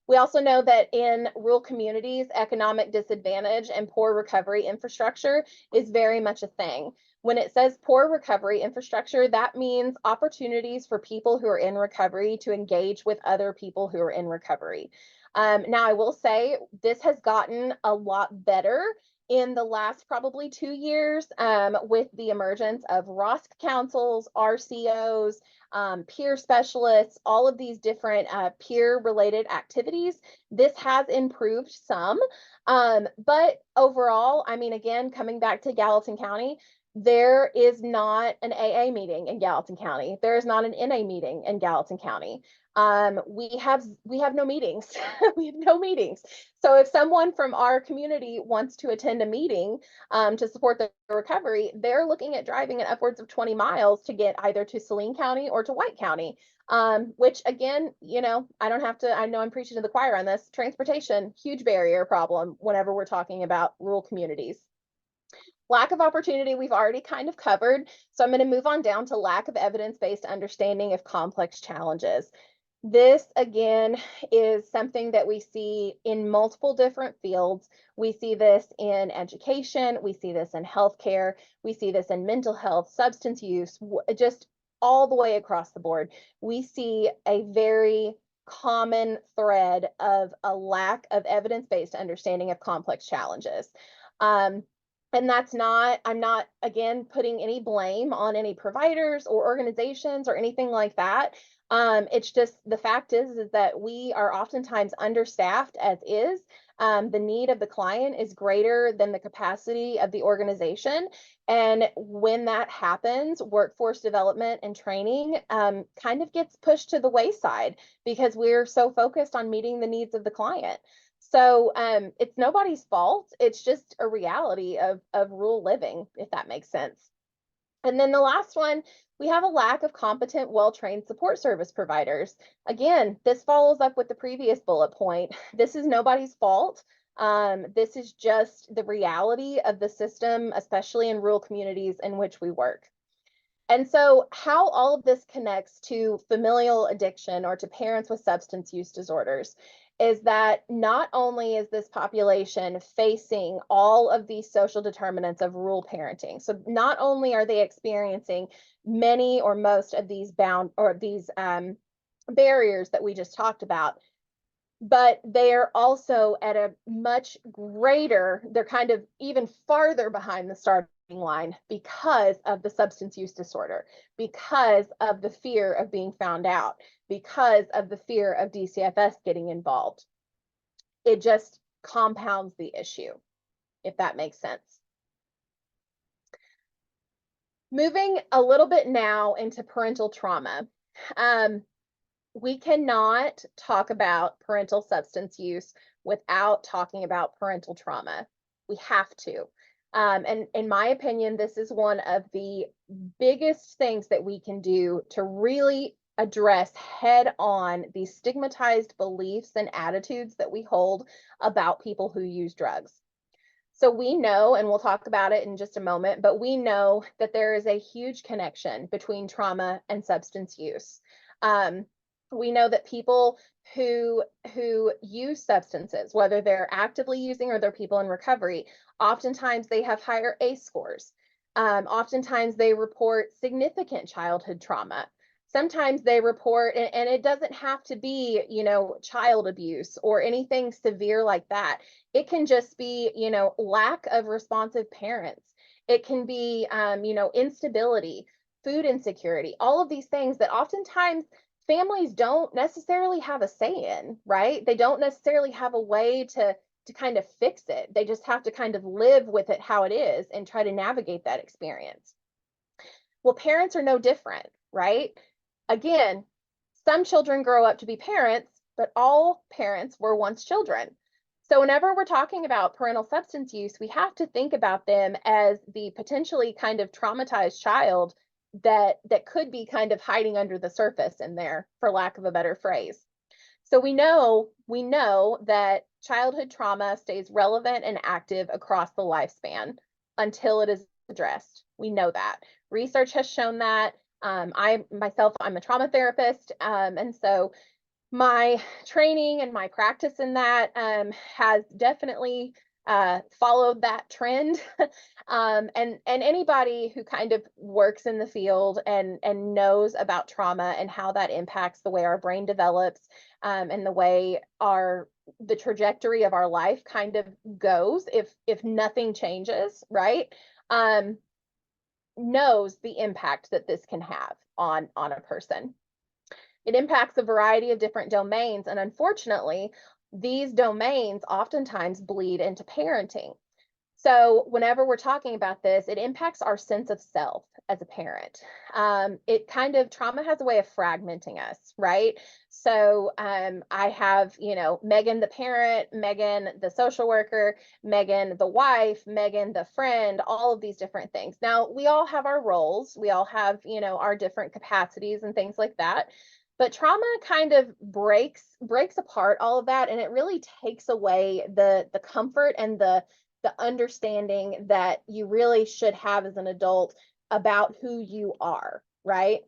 We also know that in rural communities, economic disadvantage and poor recovery infrastructure is very much a thing. When it says poor recovery infrastructure, that means opportunities for people who are in recovery to engage with other people who are in recovery. Now, I will say this has gotten a lot better in the last probably 2 years with the emergence of ROSC councils, RCOs, peer specialists, all of these different peer-related activities. This has improved some, but overall, I mean, again, coming back to Gallatin County, There is not an AA meeting in Gallatin County. There is not an NA meeting in Gallatin County. We have no meetings. We have no meetings. So if someone from our community wants to attend a meeting to support the recovery, they're looking at driving at upwards of 20 miles to get either to Saline County or to White County. Which again, I don't have to, I know I'm preaching to the choir on this. Transportation, huge barrier problem whenever we're talking about rural communities. Lack of opportunity, we've already kind of covered. So I'm going to move on down to lack of evidence-based understanding of complex challenges. This, again, is something that we see in multiple different fields. We see this in education. We see this in healthcare. We see this in mental health, substance use, just all the way across the board. We see a very common thread of a lack of evidence-based understanding of complex challenges. And I'm not, again, putting any blame on any providers or organizations or anything like that. It's just the fact is that we are oftentimes understaffed as is. The need of the client is greater than the capacity of the organization. And when that happens, workforce development and training kind of gets pushed to the wayside because we're so focused on meeting the needs of the client. So it's nobody's fault. It's just a reality of rural living, if that makes sense. And then the last one, we have a lack of competent, well-trained support service providers. Again, this follows up with the previous bullet point. This is nobody's fault. This is just the reality of the system, especially in rural communities in which we work. And so how all of this connects to familial addiction or to parents with substance use disorders is that not only is this population facing all of these social determinants of rural parenting, so not only are they experiencing many or most of these barriers that we just talked about, but they're also at a much greater, they're kind of even farther behind the starting line because of the substance use disorder, because of the fear of being found out, because of the fear of DCFS getting involved. It just compounds the issue, if that makes sense. Moving a little bit now into parental trauma. We cannot talk about parental substance use without talking about parental trauma. We have to. And in my opinion, this is one of the biggest things that we can do to really address head on these stigmatized beliefs and attitudes that we hold about people who use drugs. So we know, and we'll talk about it in just a moment, but we know that there is a huge connection between trauma and substance use. We know that people who use substances, whether they're actively using or they're people in recovery, oftentimes they have higher ACE scores. Oftentimes they report significant childhood trauma. Sometimes they report, and it doesn't have to be, child abuse or anything severe like that. It can just be, lack of responsive parents. It can be, instability, food insecurity, all of these things that oftentimes families don't necessarily have a say in, right? They don't necessarily have a way to kind of fix it. They just have to kind of live with it how it is and try to navigate that experience. Well, parents are no different, right? Again, some children grow up to be parents, but all parents were once children. So whenever we're talking about parental substance use, we have to think about them as the potentially kind of traumatized child that could be kind of hiding under the surface in there, for lack of a better phrase. So we know that childhood trauma stays relevant and active across the lifespan until it is addressed. We know that. Research has shown that. I'm a trauma therapist, and so my training and my practice in that has definitely followed that trend. And anybody who kind of works in the field and knows about trauma and how that impacts the way our brain develops and the way the trajectory of our life kind of goes if nothing changes, right? Knows the impact that this can have on a person. It impacts a variety of different domains, and unfortunately, these domains oftentimes bleed into parenting. So whenever we're talking about this, it impacts our sense of self as a parent. Trauma has a way of fragmenting us, right? So I have, Megan the parent, Megan the social worker, Megan the wife, Megan the friend, all of these different things. Now, we all have our roles. We all have, our different capacities and things like that. But trauma kind of breaks apart all of that, and it really takes away the comfort and the understanding that you really should have as an adult about who you are, right?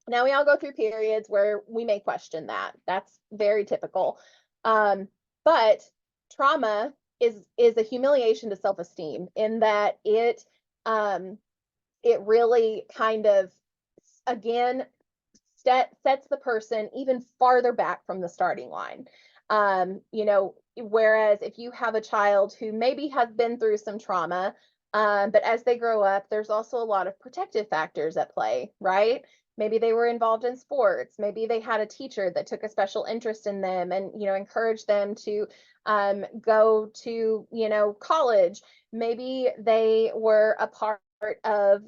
Now, we all go through periods where we may question that. That's very typical. But trauma is a humiliation to self-esteem in that it really kind of, again, sets the person even farther back from the starting line. Whereas if you have a child who maybe has been through some trauma, but as they grow up, there's also a lot of protective factors at play, right? Maybe they were involved in sports. Maybe they had a teacher that took a special interest in them and, encouraged them to go to, college. Maybe they were a part of,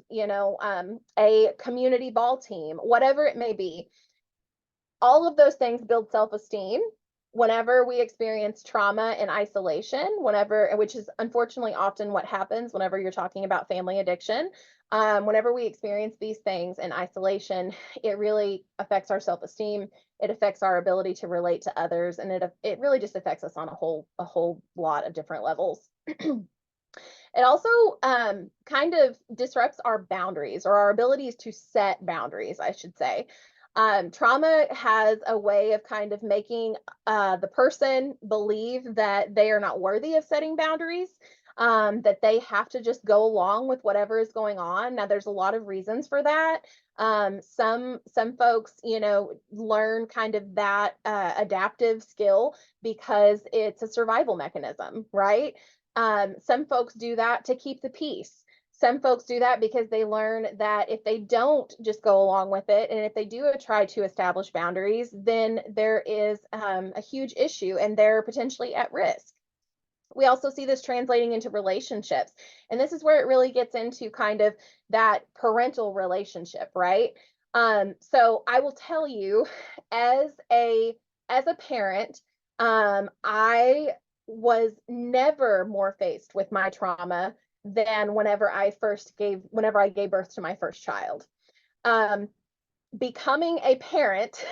a community ball team, whatever it may be. All of those things build self-esteem. Whenever we experience trauma and isolation, which is unfortunately often what happens whenever you're talking about family addiction, whenever we experience these things in isolation, it really affects our self-esteem. It affects our ability to relate to others, and it really just affects us on a whole lot of different levels. It also kind of disrupts our boundaries, or our abilities to set boundaries, I should say. Trauma has a way of kind of making the person believe that they are not worthy of setting boundaries, that they have to just go along with whatever is going on. Now, there's a lot of reasons for that. Some folks, learn kind of that adaptive skill because it's a survival mechanism, right? Some folks do that to keep the peace. Some folks do that because they learn that if they don't just go along with it, and if they do try to establish boundaries, then there is a huge issue and they're potentially at risk. We also see this translating into relationships. And this is where it really gets into kind of that parental relationship, right? So I will tell you, as a parent, I was never more faced with my trauma than whenever I gave birth to my first child. Becoming a parent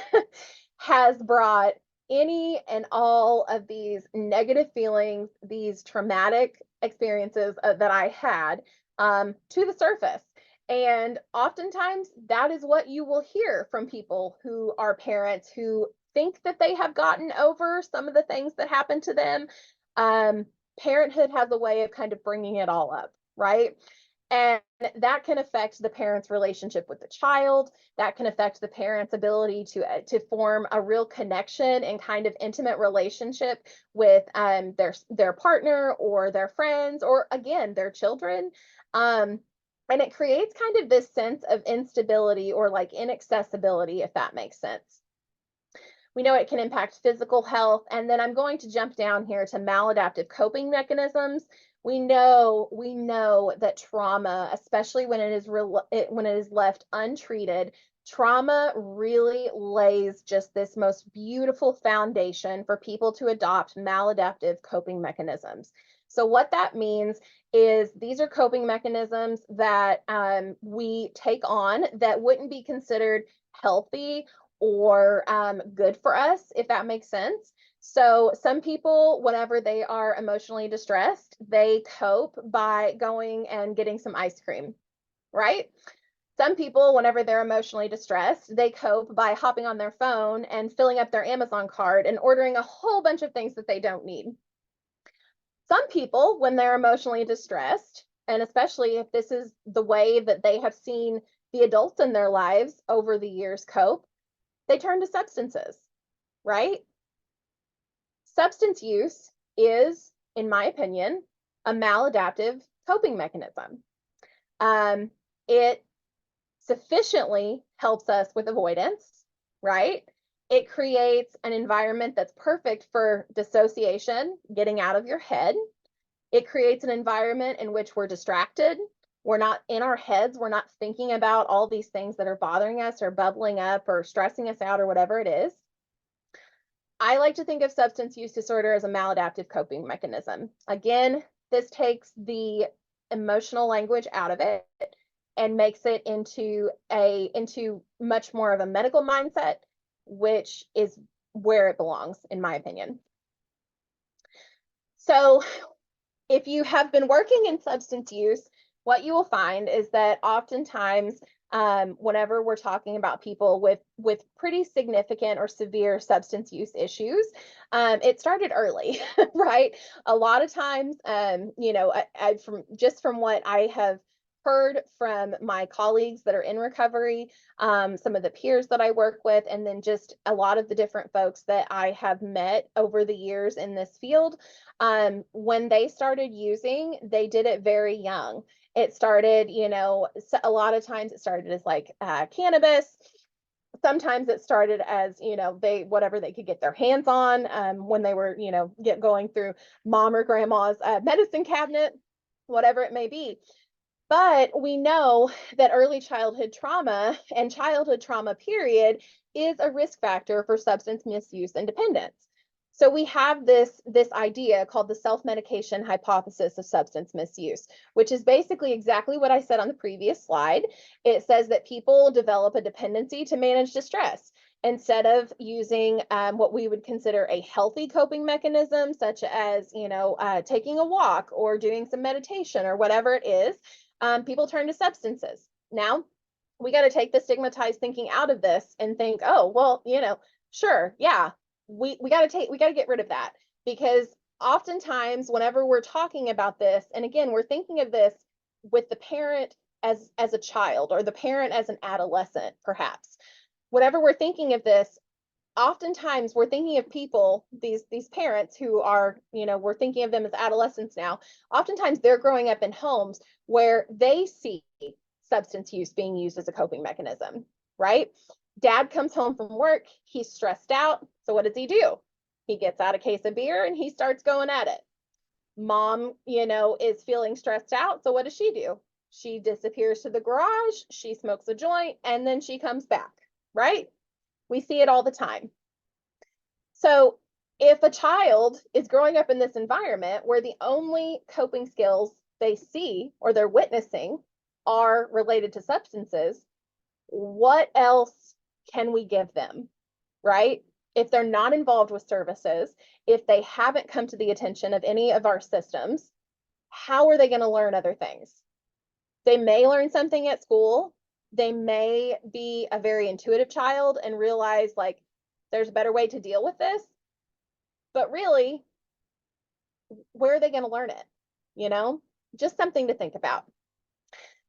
has brought any and all of these negative feelings, these traumatic experiences that I had to the surface. And oftentimes that is what you will hear from people who are parents who think that they have gotten over some of the things that happened to them. Parenthood has a way of kind of bringing it all up, right? And that can affect the parent's relationship with the child. That can affect the parent's ability to form a real connection and kind of intimate relationship with their partner or their friends, or again, their children. And it creates kind of this sense of instability or like inaccessibility, if that makes sense. We know it can impact physical health. And then I'm going to jump down here to maladaptive coping mechanisms. We know that trauma, especially when it is left untreated, trauma really lays just this most beautiful foundation for people to adopt maladaptive coping mechanisms. So what that means is these are coping mechanisms that we take on that wouldn't be considered healthy or good for us, if that makes sense. So some people, whenever they are emotionally distressed, they cope by going and getting some ice cream, right? Some people, whenever they're emotionally distressed, they cope by hopping on their phone and filling up their Amazon cart and ordering a whole bunch of things that they don't need. Some people, when they're emotionally distressed, and especially if this is the way that they have seen the adults in their lives over the years cope, they turn to substances, right? Substance use is, in my opinion, a maladaptive coping mechanism. It sufficiently helps us with avoidance, right? It creates an environment that's perfect for dissociation, getting out of your head. It creates an environment in which we're distracted. We're not in our heads. We're not thinking about all these things that are bothering us or bubbling up or stressing us out or whatever it is. I like to think of substance use disorder as a maladaptive coping mechanism. Again, this takes the emotional language out of it and makes it into much more of a medical mindset, which is where it belongs, in my opinion. So if you have been working in substance use, what you will find is that oftentimes, whenever we're talking about people with pretty significant or severe substance use issues, it started early, right? A lot of times, from what I have heard from my colleagues that are in recovery, some of the peers that I work with, and then just a lot of the different folks that I have met over the years in this field, when they started using, they did it very young. It started, a lot of times it started as like cannabis. Sometimes it started as, whatever they could get their hands on, when they were, going through mom or grandma's medicine cabinet, whatever it may be. But we know that early childhood trauma and childhood trauma, period, is a risk factor for substance misuse and dependence. So we have this idea called the self-medication hypothesis of substance misuse, which is basically exactly what I said on the previous slide. It says that people develop a dependency to manage distress instead of using what we would consider a healthy coping mechanism, such as, taking a walk or doing some meditation or whatever it is. People turn to substances. Now, we got to take the stigmatized thinking out of this and think, oh, well, sure, yeah, we got to get rid of that, because oftentimes whenever we're talking about this, and again, we're thinking of this with the parent as a child, or the parent as an adolescent, perhaps. Whenever we're thinking of this, oftentimes we're thinking of people, these parents who are, we're thinking of them as adolescents now. Oftentimes they're growing up in homes where they see substance use being used as a coping mechanism, right? Dad comes home from work, he's stressed out. So what does he do? He gets out a case of beer and he starts going at it. Mom, is feeling stressed out. So what does she do? She disappears to the garage, she smokes a joint, and then she comes back, right? We see it all the time. So if a child is growing up in this environment where the only coping skills they see or they're witnessing are related to substances, what else can we give them, right? If they're not involved with services, if they haven't come to the attention of any of our systems, how are they going to learn other things? They may learn something at school. They may be a very intuitive child and realize, like, there's a better way to deal with this. But really, where are they going to learn it? Just something to think about.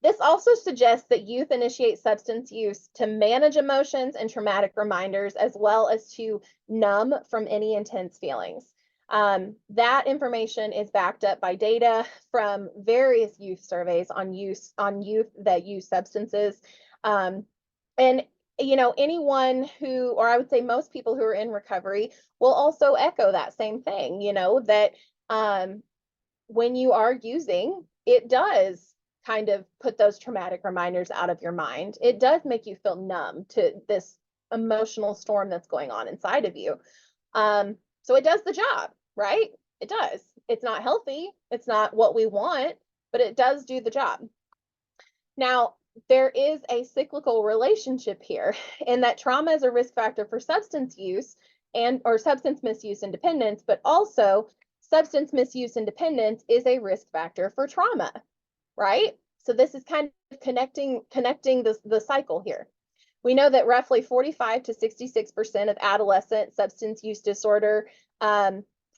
This also suggests that youth initiate substance use to manage emotions and traumatic reminders, as well as to numb from any intense feelings. That information is backed up by data from various youth surveys on youth that use substances. And anyone who, or I would say most people who are in recovery, will also echo that same thing, that when you are using, it does kind of put those traumatic reminders out of your mind. It does make you feel numb to this emotional storm that's going on inside of you. So it does the job, right? It does. It's not healthy. It's not what we want, but it does do the job. Now, there is a cyclical relationship here in that trauma is a risk factor for substance use or substance misuse and dependence, but also substance misuse and dependence is a risk factor for trauma, right? So this is kind of connecting the cycle here. We know that roughly 45 to 66% of adolescent substance use disorder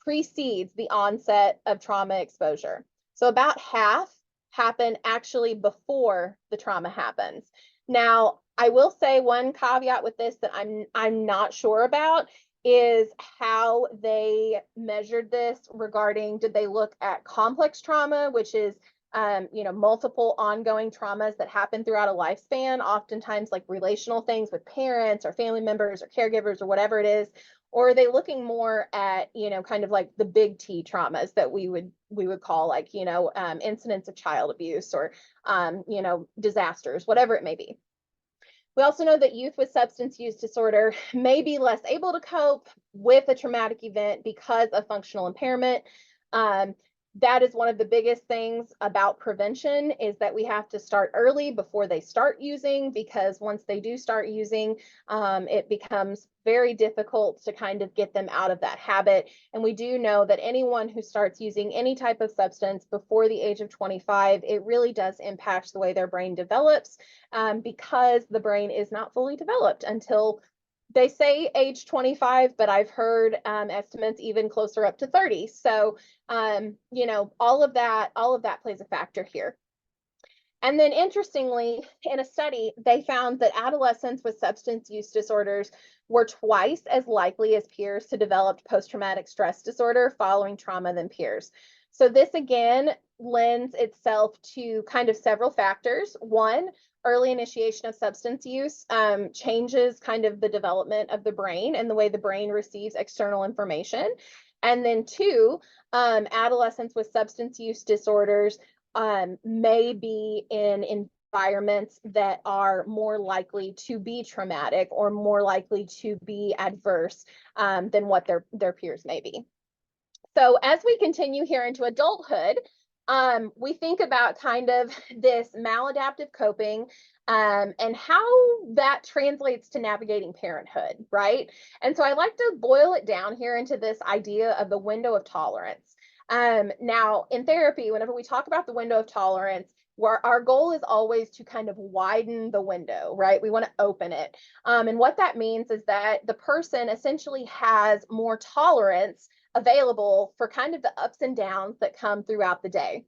precedes the onset of trauma exposure. So about half happen actually before the trauma happens. Now, I will say one caveat with this that I'm not sure about is how they measured this regarding, did they look at complex trauma, which is multiple ongoing traumas that happen throughout a lifespan, oftentimes like relational things with parents or family members or caregivers or whatever it is, Or are they looking more at, you know, kind of like the big T traumas that we would call, like, you know, incidents of child abuse, or, you know, disasters, whatever it may be. We also know that youth with substance use disorder may be less able to cope with a traumatic event because of functional impairment. Um, that is one of the biggest things about prevention, is that we have to start early before they start using, because once they do start using, it becomes very difficult to kind of get them out of that habit. And we do know that anyone who starts using any type of substance before the age of 25, it really does impact the way their brain develops, because the brain is not fully developed until, they say, age 25, but I've heard estimates even closer up to 30. So, you know, all of that plays a factor here. And then interestingly, in a study, they found that adolescents with substance use disorders were twice as likely as peers to develop post-traumatic stress disorder following trauma than peers. So this again lends itself to kind of several factors. One, early initiation of substance use changes kind of the development of the brain and the way the brain receives external information. And then two, adolescents with substance use disorders may be in environments that are more likely to be traumatic or more likely to be adverse than what their peers may be. So as we continue here into adulthood, we think about kind of this maladaptive coping and how that translates to navigating parenthood, right? And so I like to boil it down here into this idea of the window of tolerance. Now, in therapy, whenever we talk about the window of tolerance, where our goal is always to kind of widen the window, right? We want to open it. And what that means is that the person essentially has more tolerance available for kind of the ups and downs that come throughout the day.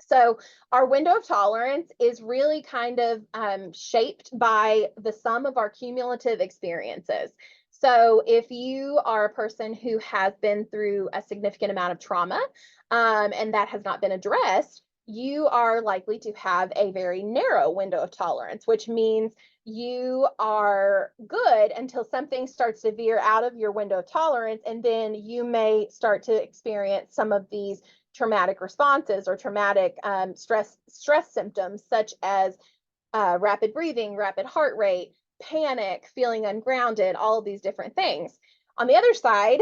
So our window of tolerance is really kind of shaped by the sum of our cumulative experiences. So if you are a person who has been through a significant amount of trauma and that has not been addressed, you are likely to have a very narrow window of tolerance, which means you are good until something starts to veer out of your window of tolerance, and then you may start to experience some of these traumatic responses or traumatic stress symptoms, such as rapid breathing, rapid heart rate, panic, feeling ungrounded, all of these different things. On the other side,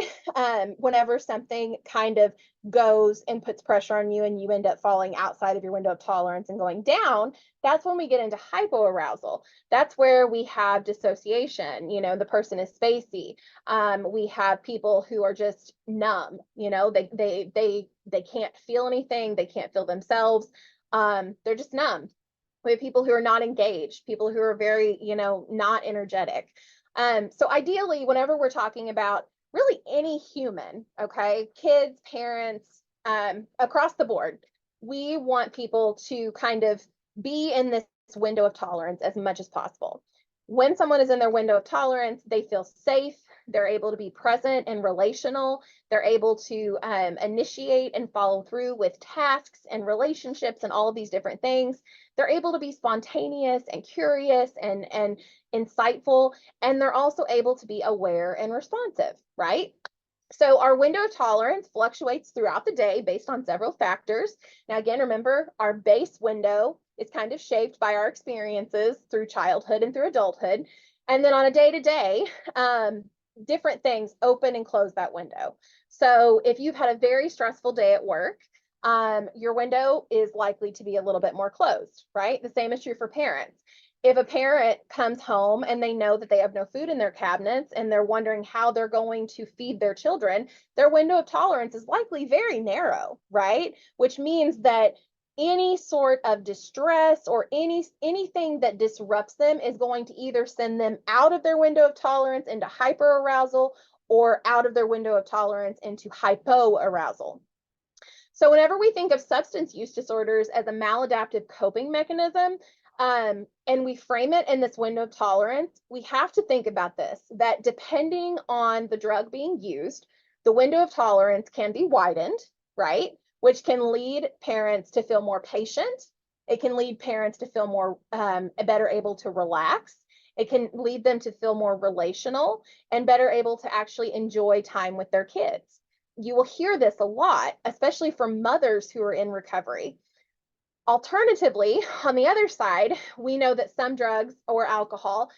whenever something kind of goes and puts pressure on you and you end up falling outside of your window of tolerance and going down, that's when we get into hypoarousal. That's where we have dissociation. You know, the person is spacey. We have people who are just numb. You know, they can't feel anything. They can't feel themselves. They're just numb. We have people who are not engaged, people who are very, you know, not energetic. So ideally, whenever we're talking about really any human, okay, kids, parents, across the board, we want people to kind of be in this window of tolerance as much as possible. When someone is in their window of tolerance, they feel safe, they're able to be present and relational, they're able to initiate and follow through with tasks and relationships and all of these different things. They're able to be spontaneous and curious and insightful, and they're also able to be aware and responsive, right? So our window of tolerance fluctuates throughout the day based on several factors. Now, again, remember, our base window is kind of shaped by our experiences through childhood and through adulthood. And then on a day-to-day, different things open and close that window. So if you've had a very stressful day at work, your window is likely to be a little bit more closed, right? The same is true for parents. If a parent comes home and they know that they have no food in their cabinets and they're wondering how they're going to feed their children, their window of tolerance is likely very narrow, right? Which means that any sort of distress or anything that disrupts them is going to either send them out of their window of tolerance into hyperarousal or out of their window of tolerance into hypoarousal. So whenever we think of substance use disorders as a maladaptive coping mechanism, and we frame it in this window of tolerance, we have to think about this, that depending on the drug being used, the window of tolerance can be widened, right? Which can lead parents to feel more patient. It can lead parents to feel more better able to relax. It can lead them to feel more relational and better able to actually enjoy time with their kids. You will hear this a lot, especially from mothers who are in recovery. Alternatively, on the other side, we know that some drugs or alcohol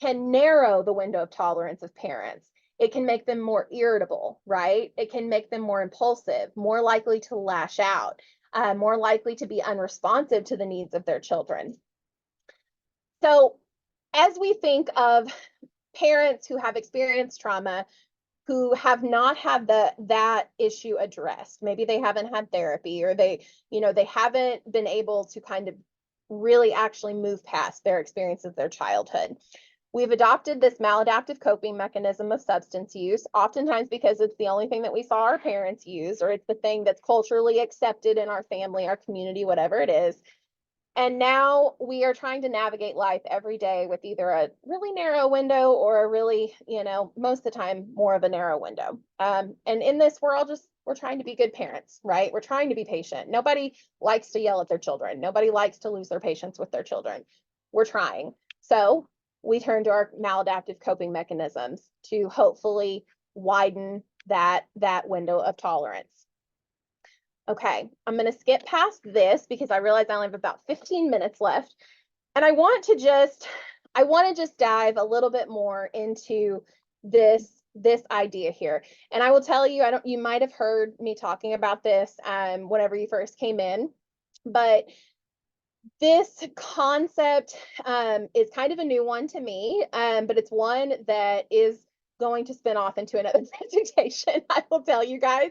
can narrow the window of tolerance of parents. It can make them more irritable, right? It can make them more impulsive, more likely to lash out, more likely to be unresponsive to the needs of their children. So, as we think of parents who have experienced trauma, who have not had that issue addressed. Maybe they haven't had therapy, or they haven't been able to kind of really actually move past their experiences of their childhood. We've adopted this maladaptive coping mechanism of substance use, oftentimes because it's the only thing that we saw our parents use, or it's the thing that's culturally accepted in our family, our community, whatever it is. And now we are trying to navigate life every day with either a really narrow window or a really, most of the time, more of a narrow window. And in this, we're trying to be good parents, right? We're trying to be patient. Nobody likes to yell at their children. Nobody likes to lose their patience with their children. We're trying. So we turn to our maladaptive coping mechanisms to hopefully widen that window of tolerance. Okay, I'm going to skip past this because I realize I only have about 15 minutes left. And I want to just dive a little bit more into this idea here. And I will tell you, you might have heard me talking about this whenever you first came in, but this concept is kind of a new one to me, but it's one that is going to spin off into another presentation, I will tell you guys.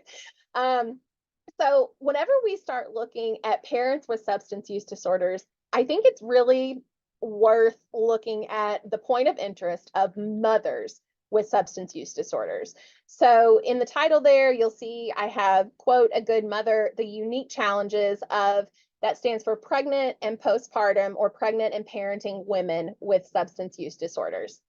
So whenever we start looking at parents with substance use disorders, I think it's really worth looking at the point of interest of mothers with substance use disorders. So in the title there, you'll see I have, quote, a good mother, the unique challenges of, that stands for pregnant and postpartum, or pregnant and parenting women with substance use disorders.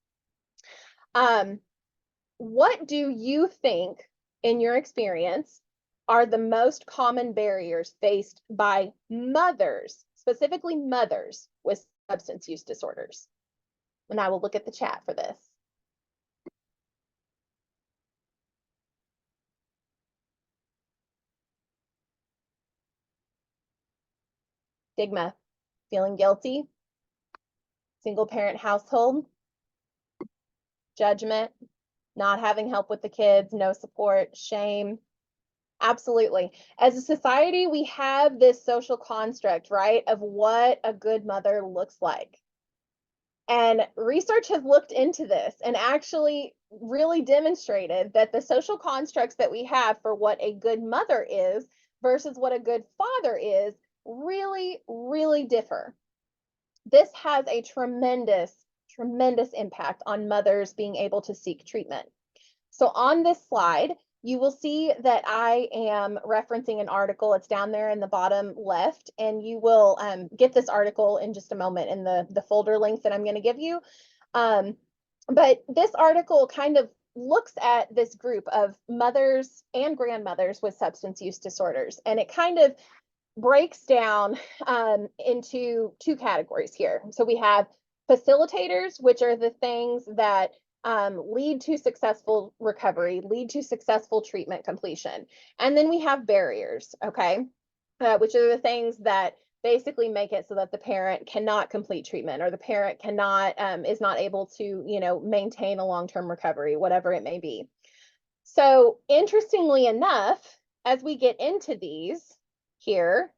What do you think, in your experience, are the most common barriers faced by mothers, specifically mothers with substance use disorders? And I will look at the chat for this. Stigma, feeling guilty, single parent household, judgment, not having help with the kids, no support, shame. Absolutely. As a society, we have this social construct, right, of what a good mother looks like. And research has looked into this and actually really demonstrated that the social constructs that we have for what a good mother is versus what a good father is really, really differ. This has a tremendous impact on mothers being able to seek treatment. So on this slide, you will see that I am referencing an article. It's down there in the bottom left, and you will get this article in just a moment in the folder link that I'm going to give you. But this article kind of looks at this group of mothers and grandmothers with substance use disorders, and it kind of breaks down into two categories here. So we have facilitators, which are the things that lead to successful recovery, lead to successful treatment completion. And then we have barriers, okay, which are the things that basically make it so that the parent cannot complete treatment, or the parent cannot is not able to, maintain a long-term recovery, whatever it may be. So interestingly enough, as we get into these here,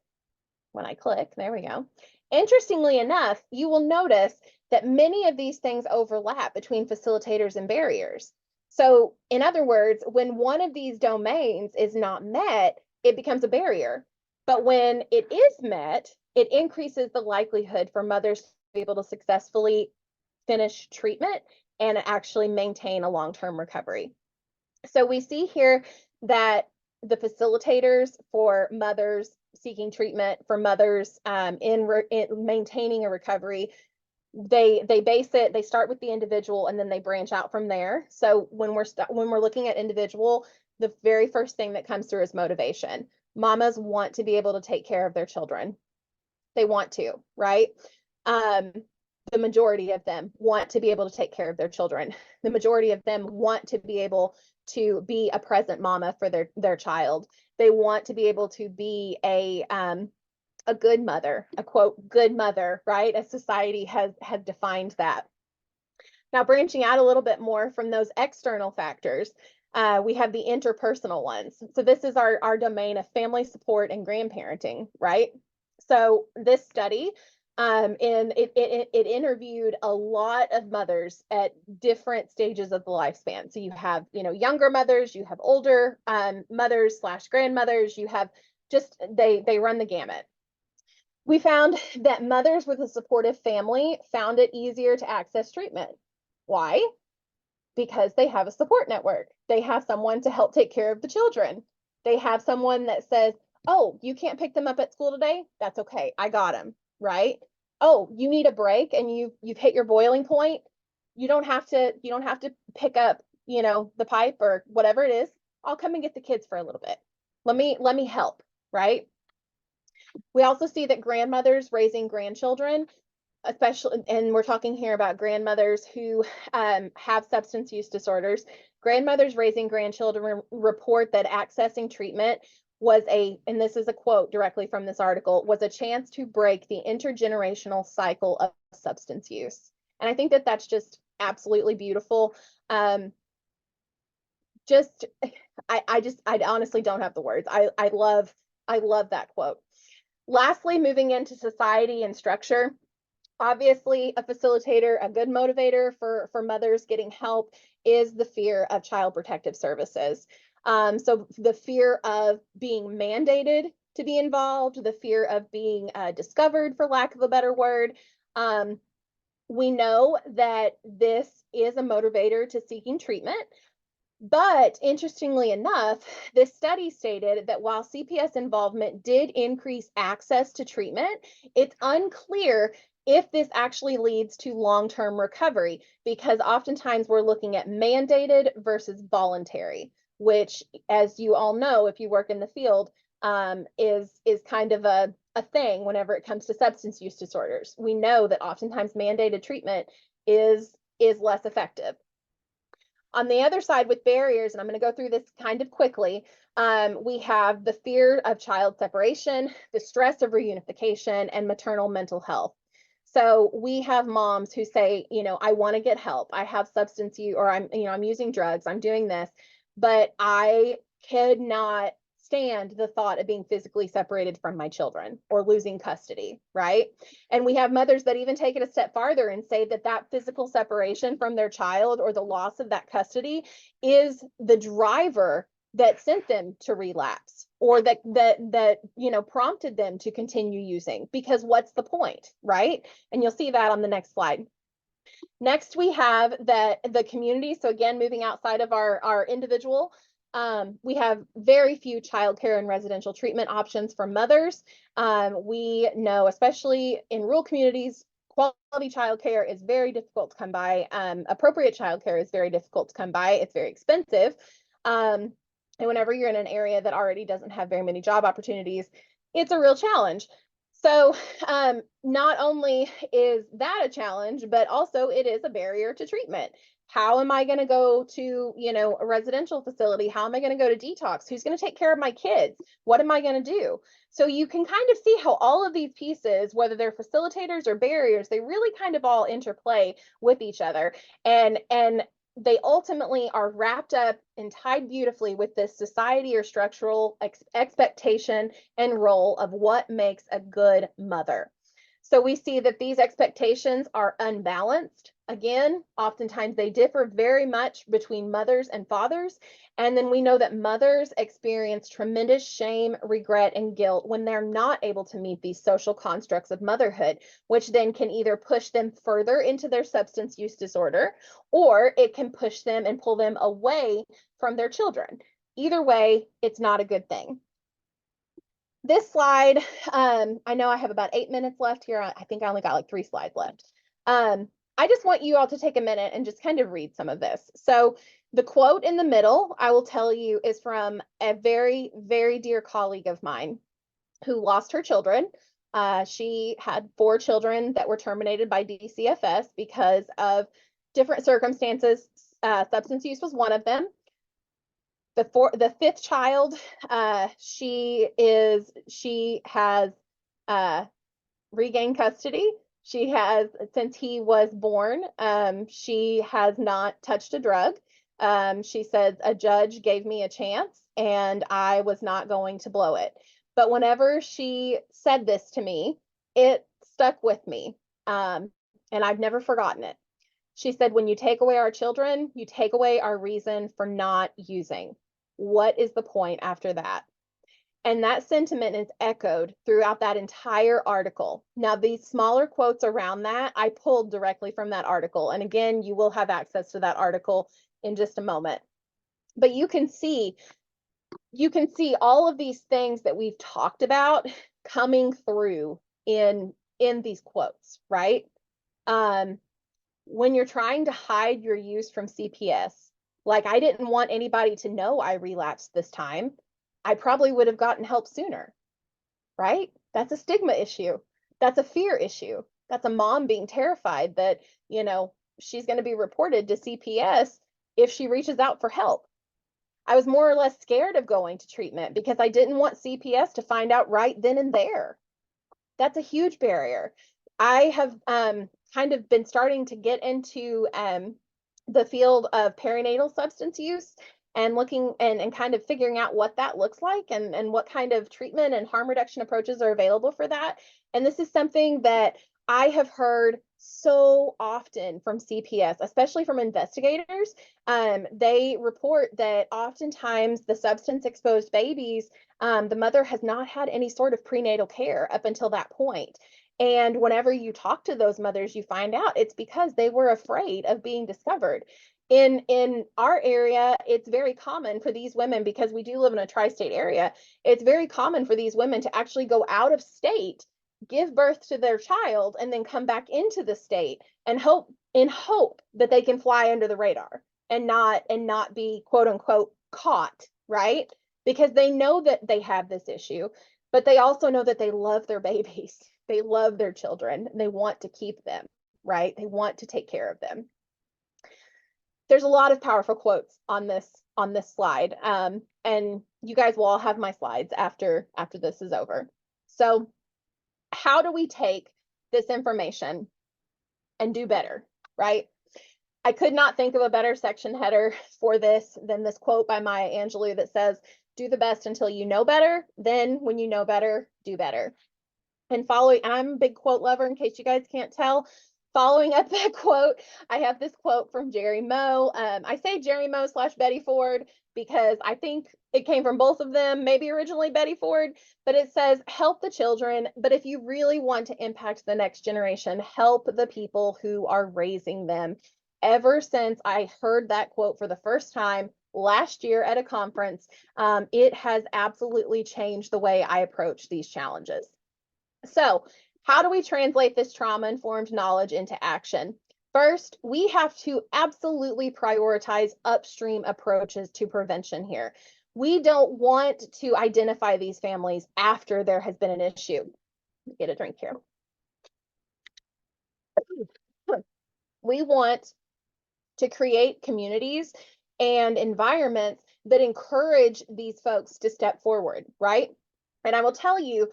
when I click, there we go. Interestingly enough, you will notice that many of these things overlap between facilitators and barriers. So in other words, when one of these domains is not met, it becomes a barrier. But when it is met, it increases the likelihood for mothers to be able to successfully finish treatment and actually maintain a long-term recovery. So we see here that the facilitators for mothers seeking treatment, for mothers in maintaining a recovery, they start with the individual and then they branch out from there. So when we're looking at individual, the very first thing that comes through is motivation. Mamas want to be able to take care of their children. They want to, right? the majority of them want to be able to take care of their children. The majority of them want to be able to be a present mama for their child. They want to be able to be a good mother, a quote, good mother, right? As society has defined that. Now, branching out a little bit more from those external factors, we have the interpersonal ones. So this is our domain of family support and grandparenting, right? So this study, it interviewed a lot of mothers at different stages of the lifespan. So you have, younger mothers, you have older mothers / grandmothers, you have just, they run the gamut. We found that mothers with a supportive family found it easier to access treatment. Why? Because they have a support network. They have someone to help take care of the children. They have someone that says, oh, you can't pick them up at school today? That's okay. I got them, right? Oh, you need a break and you've hit your boiling point. You don't have to pick up, the pipe or whatever it is. I'll come and get the kids for a little bit. Let me help, right? We also see that grandmothers raising grandchildren, especially, and we're talking here about grandmothers who have substance use disorders. Grandmothers raising grandchildren report that accessing treatment was and this is a quote directly from this article, was a chance to break the intergenerational cycle of substance use. And I think that that's just absolutely beautiful. I honestly don't have the words. I love that quote. Lastly, moving into society and structure, obviously a facilitator, a good motivator for mothers getting help is the fear of child protective services. So the fear of being mandated to be involved, the fear of being discovered, for lack of a better word. We know that this is a motivator to seeking treatment. But interestingly enough, this study stated that while CPS involvement did increase access to treatment, it's unclear if this actually leads to long-term recovery, because oftentimes we're looking at mandated versus voluntary, which, as you all know, if you work in the field, is kind of a thing whenever it comes to substance use disorders. We know that oftentimes mandated treatment is less effective. On the other side with barriers, and I'm going to go through this kind of quickly, we have the fear of child separation, the stress of reunification, and maternal mental health. So we have moms who say, I want to get help. I have substance use, or I'm using drugs, I'm doing this, but I could not stand the thought of being physically separated from my children or losing custody, right? And we have mothers that even take it a step farther and say that physical separation from their child or the loss of that custody is the driver that sent them to relapse, or that prompted them to continue using, because what's the point, right? And you'll see that on the next slide. Next, we have the community. So again, moving outside of our individual, we have very few childcare and residential treatment options for mothers. We know, especially in rural communities, quality childcare is very difficult to come by. Appropriate childcare is very difficult to come by. It's very expensive. And whenever you're in an area that already doesn't have very many job opportunities, it's a real challenge. So not only is that a challenge, but also it is a barrier to treatment. How am I going to go to, a residential facility? How am I going to go to detox? Who's going to take care of my kids? What am I going to do? So you can kind of see how all of these pieces, whether they're facilitators or barriers, they really kind of all interplay with each other. And they ultimately are wrapped up and tied beautifully with this society or structural expectation and role of what makes a good mother. So we see that these expectations are unbalanced. Again, oftentimes they differ very much between mothers and fathers. And then we know that mothers experience tremendous shame, regret, and guilt when they're not able to meet these social constructs of motherhood, which then can either push them further into their substance use disorder, or it can push them and pull them away from their children. Either way, it's not a good thing. This slide, I know I have about 8 minutes left here. I think I only got like 3 slides left. I just want you all to take a minute and just kind of read some of this. So the quote in the middle, I will tell you, is from a very, very dear colleague of mine who lost her children She had 4 children that were terminated by DCFS because of different circumstances. Substance use was one of them. The fifth child, she has regained custody. She has, since he was born, she has not touched a drug. She says a judge gave me a chance and I was not going to blow it. But whenever she said this to me, it stuck with me. And I've never forgotten it. She said, when you take away our children, you take away our reason for not using. What is the point after that? And that sentiment is echoed throughout that entire article. Now, these smaller quotes around that, I pulled directly from that article. And again, you will have access to that article in just a moment. But you can see all of these things that we've talked about coming through in these quotes, right? When you're trying to hide your use from CPS, like I didn't want anybody to know I relapsed this time, I probably would have gotten help sooner, right? That's a stigma issue. That's a fear issue. That's a mom being terrified that, she's going to be reported to CPS if she reaches out for help. I was more or less scared of going to treatment because I didn't want CPS to find out right then and there. That's a huge barrier. I have kind of been starting to get into the field of perinatal substance use and looking and kind of figuring out what that looks like and what kind of treatment and harm reduction approaches are available for that. And this is something that I have heard so often from CPS, especially from investigators. They report that oftentimes the substance exposed babies, the mother has not had any sort of prenatal care up until that point. And whenever you talk to those mothers, you find out it's because they were afraid of being discovered. In our area, it's very common for these women, because we do live in a tri-state area, it's very common for these women to actually go out of state, give birth to their child, and then come back into the state and hope that they can fly under the radar and not be quote unquote caught, right? Because they know that they have this issue, but they also know that they love their babies. They love their children. They want to keep them, right? They want to take care of them. There's a lot of powerful quotes on this slide, and you guys will all have my slides after this is over. So, how do we take this information and do better, right? I could not think of a better section header for this than this quote by Maya Angelou that says, "Do the best until you know better. Then, when you know better, do better." And I'm a big quote lover, in case you guys can't tell. Following up that quote, I have this quote from Jerry Moe. I say Jerry Moe / Betty Ford because I think it came from both of them, maybe originally Betty Ford, but it says, "Help the children, but if you really want to impact the next generation, help the people who are raising them." Ever since I heard that quote for the first time last year at a conference, it has absolutely changed the way I approach these challenges. So, how do we translate this trauma-informed knowledge into action? First, we have to absolutely prioritize upstream approaches to prevention here. We don't want to identify these families after there has been an issue. Get a drink here. We want to create communities and environments that encourage these folks to step forward, right? And I will tell you,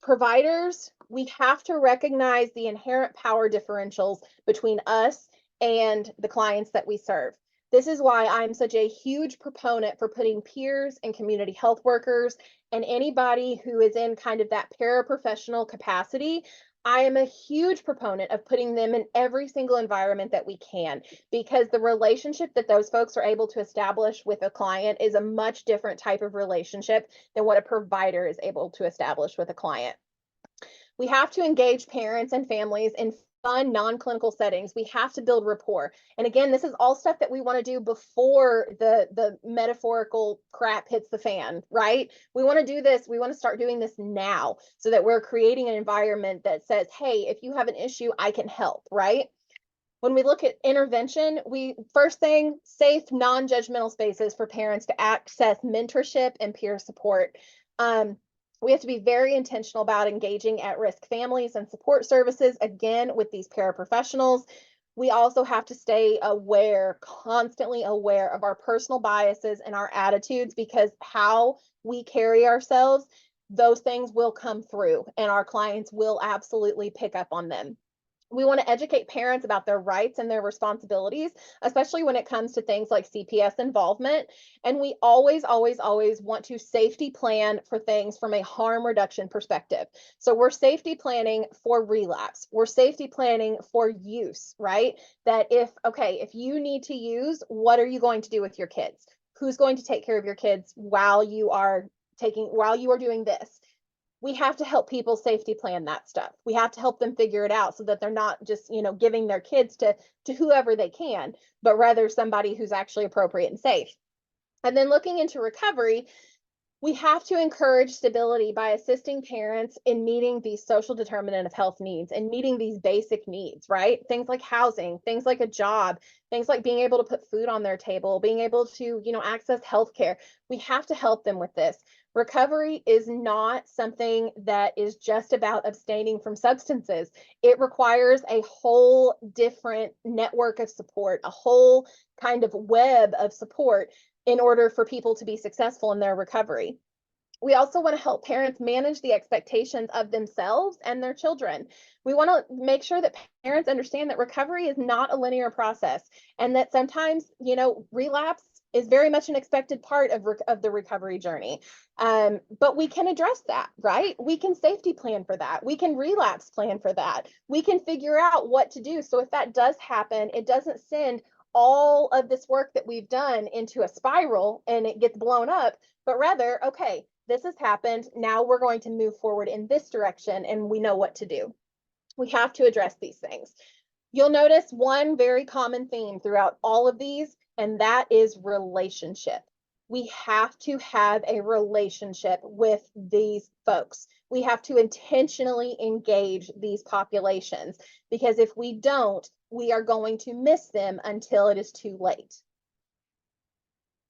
providers, we have to recognize the inherent power differentials between us and the clients that we serve. This is why I'm such a huge proponent for putting peers and community health workers and anybody who is in kind of that paraprofessional capacity. I am a huge proponent of putting them in every single environment that we can, because the relationship that those folks are able to establish with a client is a much different type of relationship than what a provider is able to establish with a client. We have to engage parents and families in fun, non-clinical settings. We have to build rapport. And again, this is all stuff that we want to do before the metaphorical crap hits the fan, right? We want to do this. We want to start doing this now so that we're creating an environment that says, hey, if you have an issue, I can help, right? When we look at intervention, first thing, safe, non-judgmental spaces for parents to access mentorship and peer support. We have to be very intentional about engaging at-risk families and support services, again, with these paraprofessionals. We also have to stay aware, constantly aware of our personal biases and our attitudes, because how we carry ourselves, those things will come through and our clients will absolutely pick up on them. We want to educate parents about their rights and their responsibilities, especially when it comes to things like CPS involvement. And we always, always, always want to safety plan for things from a harm reduction perspective. So we're safety planning for relapse. We're safety planning for use, right? That if you need to use, what are you going to do with your kids? Who's going to take care of your kids while you are doing this? We have to help people safety plan that stuff. We have to help them figure it out so that they're not just, giving their kids to whoever they can, but rather somebody who's actually appropriate and safe. And then looking into recovery, we have to encourage stability by assisting parents in meeting these social determinant of health needs and meeting these basic needs, right? Things like housing, things like a job, things like being able to put food on their table, being able to, access healthcare. We have to help them with this. Recovery is not something that is just about abstaining from substances. It requires a whole different network of support, a whole kind of web of support in order for people to be successful in their recovery. We also want to help parents manage the expectations of themselves and their children. We want to make sure that parents understand that recovery is not a linear process, and that sometimes, relapse is very much an expected part of the recovery journey. But we can address that, right? We can safety plan for that. We can relapse plan for that. We can figure out what to do. So if that does happen, it doesn't send all of this work that we've done into a spiral and it gets blown up, but rather, okay, this has happened. Now we're going to move forward in this direction and we know what to do. We have to address these things. You'll notice one very common theme throughout all of these, and that is relationship. We have to have a relationship with these folks. We have to intentionally engage these populations, because if we don't, we are going to miss them until it is too late.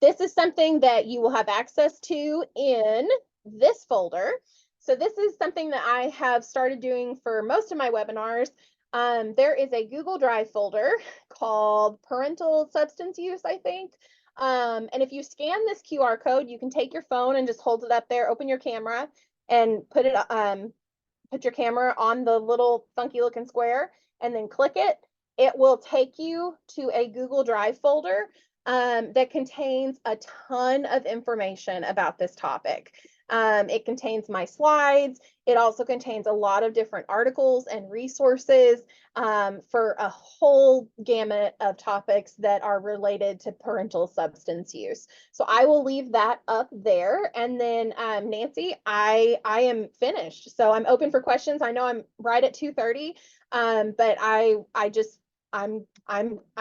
This is something that you will have access to in this folder. So this is something that I have started doing for most of my webinars. There is a Google Drive folder called Parental Substance Use, I think. And if you scan this QR code, you can take your phone and just hold it up there, open your camera, and put your camera on the little funky looking square, and then click it. It will take you to a Google Drive folder that contains a ton of information about this topic. It contains my slides. It also contains a lot of different articles and resources for a whole gamut of topics that are related to parental substance use. So I will leave that up there. And then Nancy, I am finished. So I'm open for questions. I know I'm right at 2:30, but I'm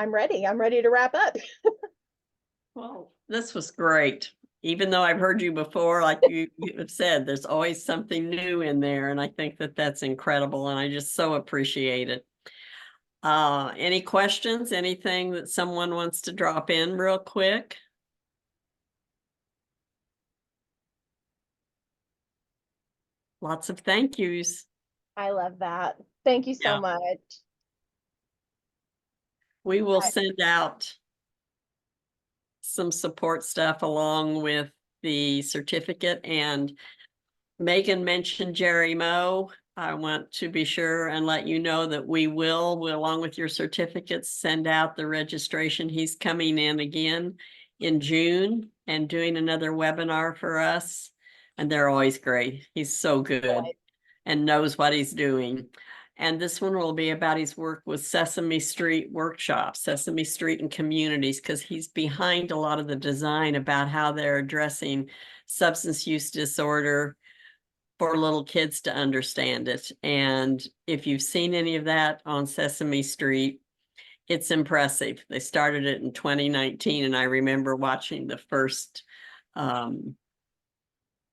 ready. I'm ready to wrap up. Well, this was great. Even though I've heard you before, like you have said, there's always something new in there. And I think that that's incredible. And I just so appreciate it. Any questions? Anything that someone wants to drop in real quick? Lots of thank yous. I love that. Thank you so much. We will send out some support stuff along with the certificate. And Megan mentioned Jerry Moe. I want to be sure and let you know that we will, along with your certificates, send out the registration. He's coming in again in June and doing another webinar for us. And they're always great. He's so good and knows what he's doing. And this one will be about his work with Sesame Street workshops, Sesame Street and communities, because he's behind a lot of the design about how they're addressing substance use disorder for little kids to understand it. And if you've seen any of that on Sesame Street, it's impressive. They started it in 2019, and I remember watching the first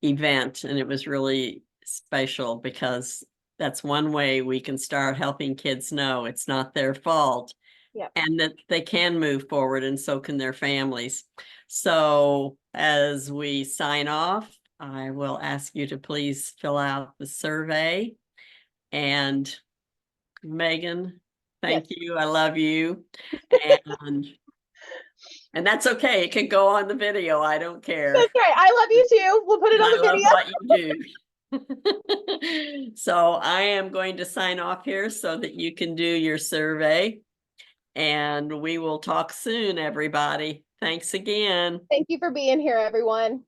event, and it was really special because that's one way we can start helping kids know it's not their fault. Yep. And that they can move forward, and so can their families. So as we sign off, I will ask you to please fill out the survey. And Megan, thank Yes, you. I love you. And that's okay. It can go on the video. I don't care. that's right. I love you too. We'll put it And on I the love video. what you do. So I am going to sign off here so that you can do your survey. And we will talk soon, everybody. Thanks again. Thank you for being here, everyone.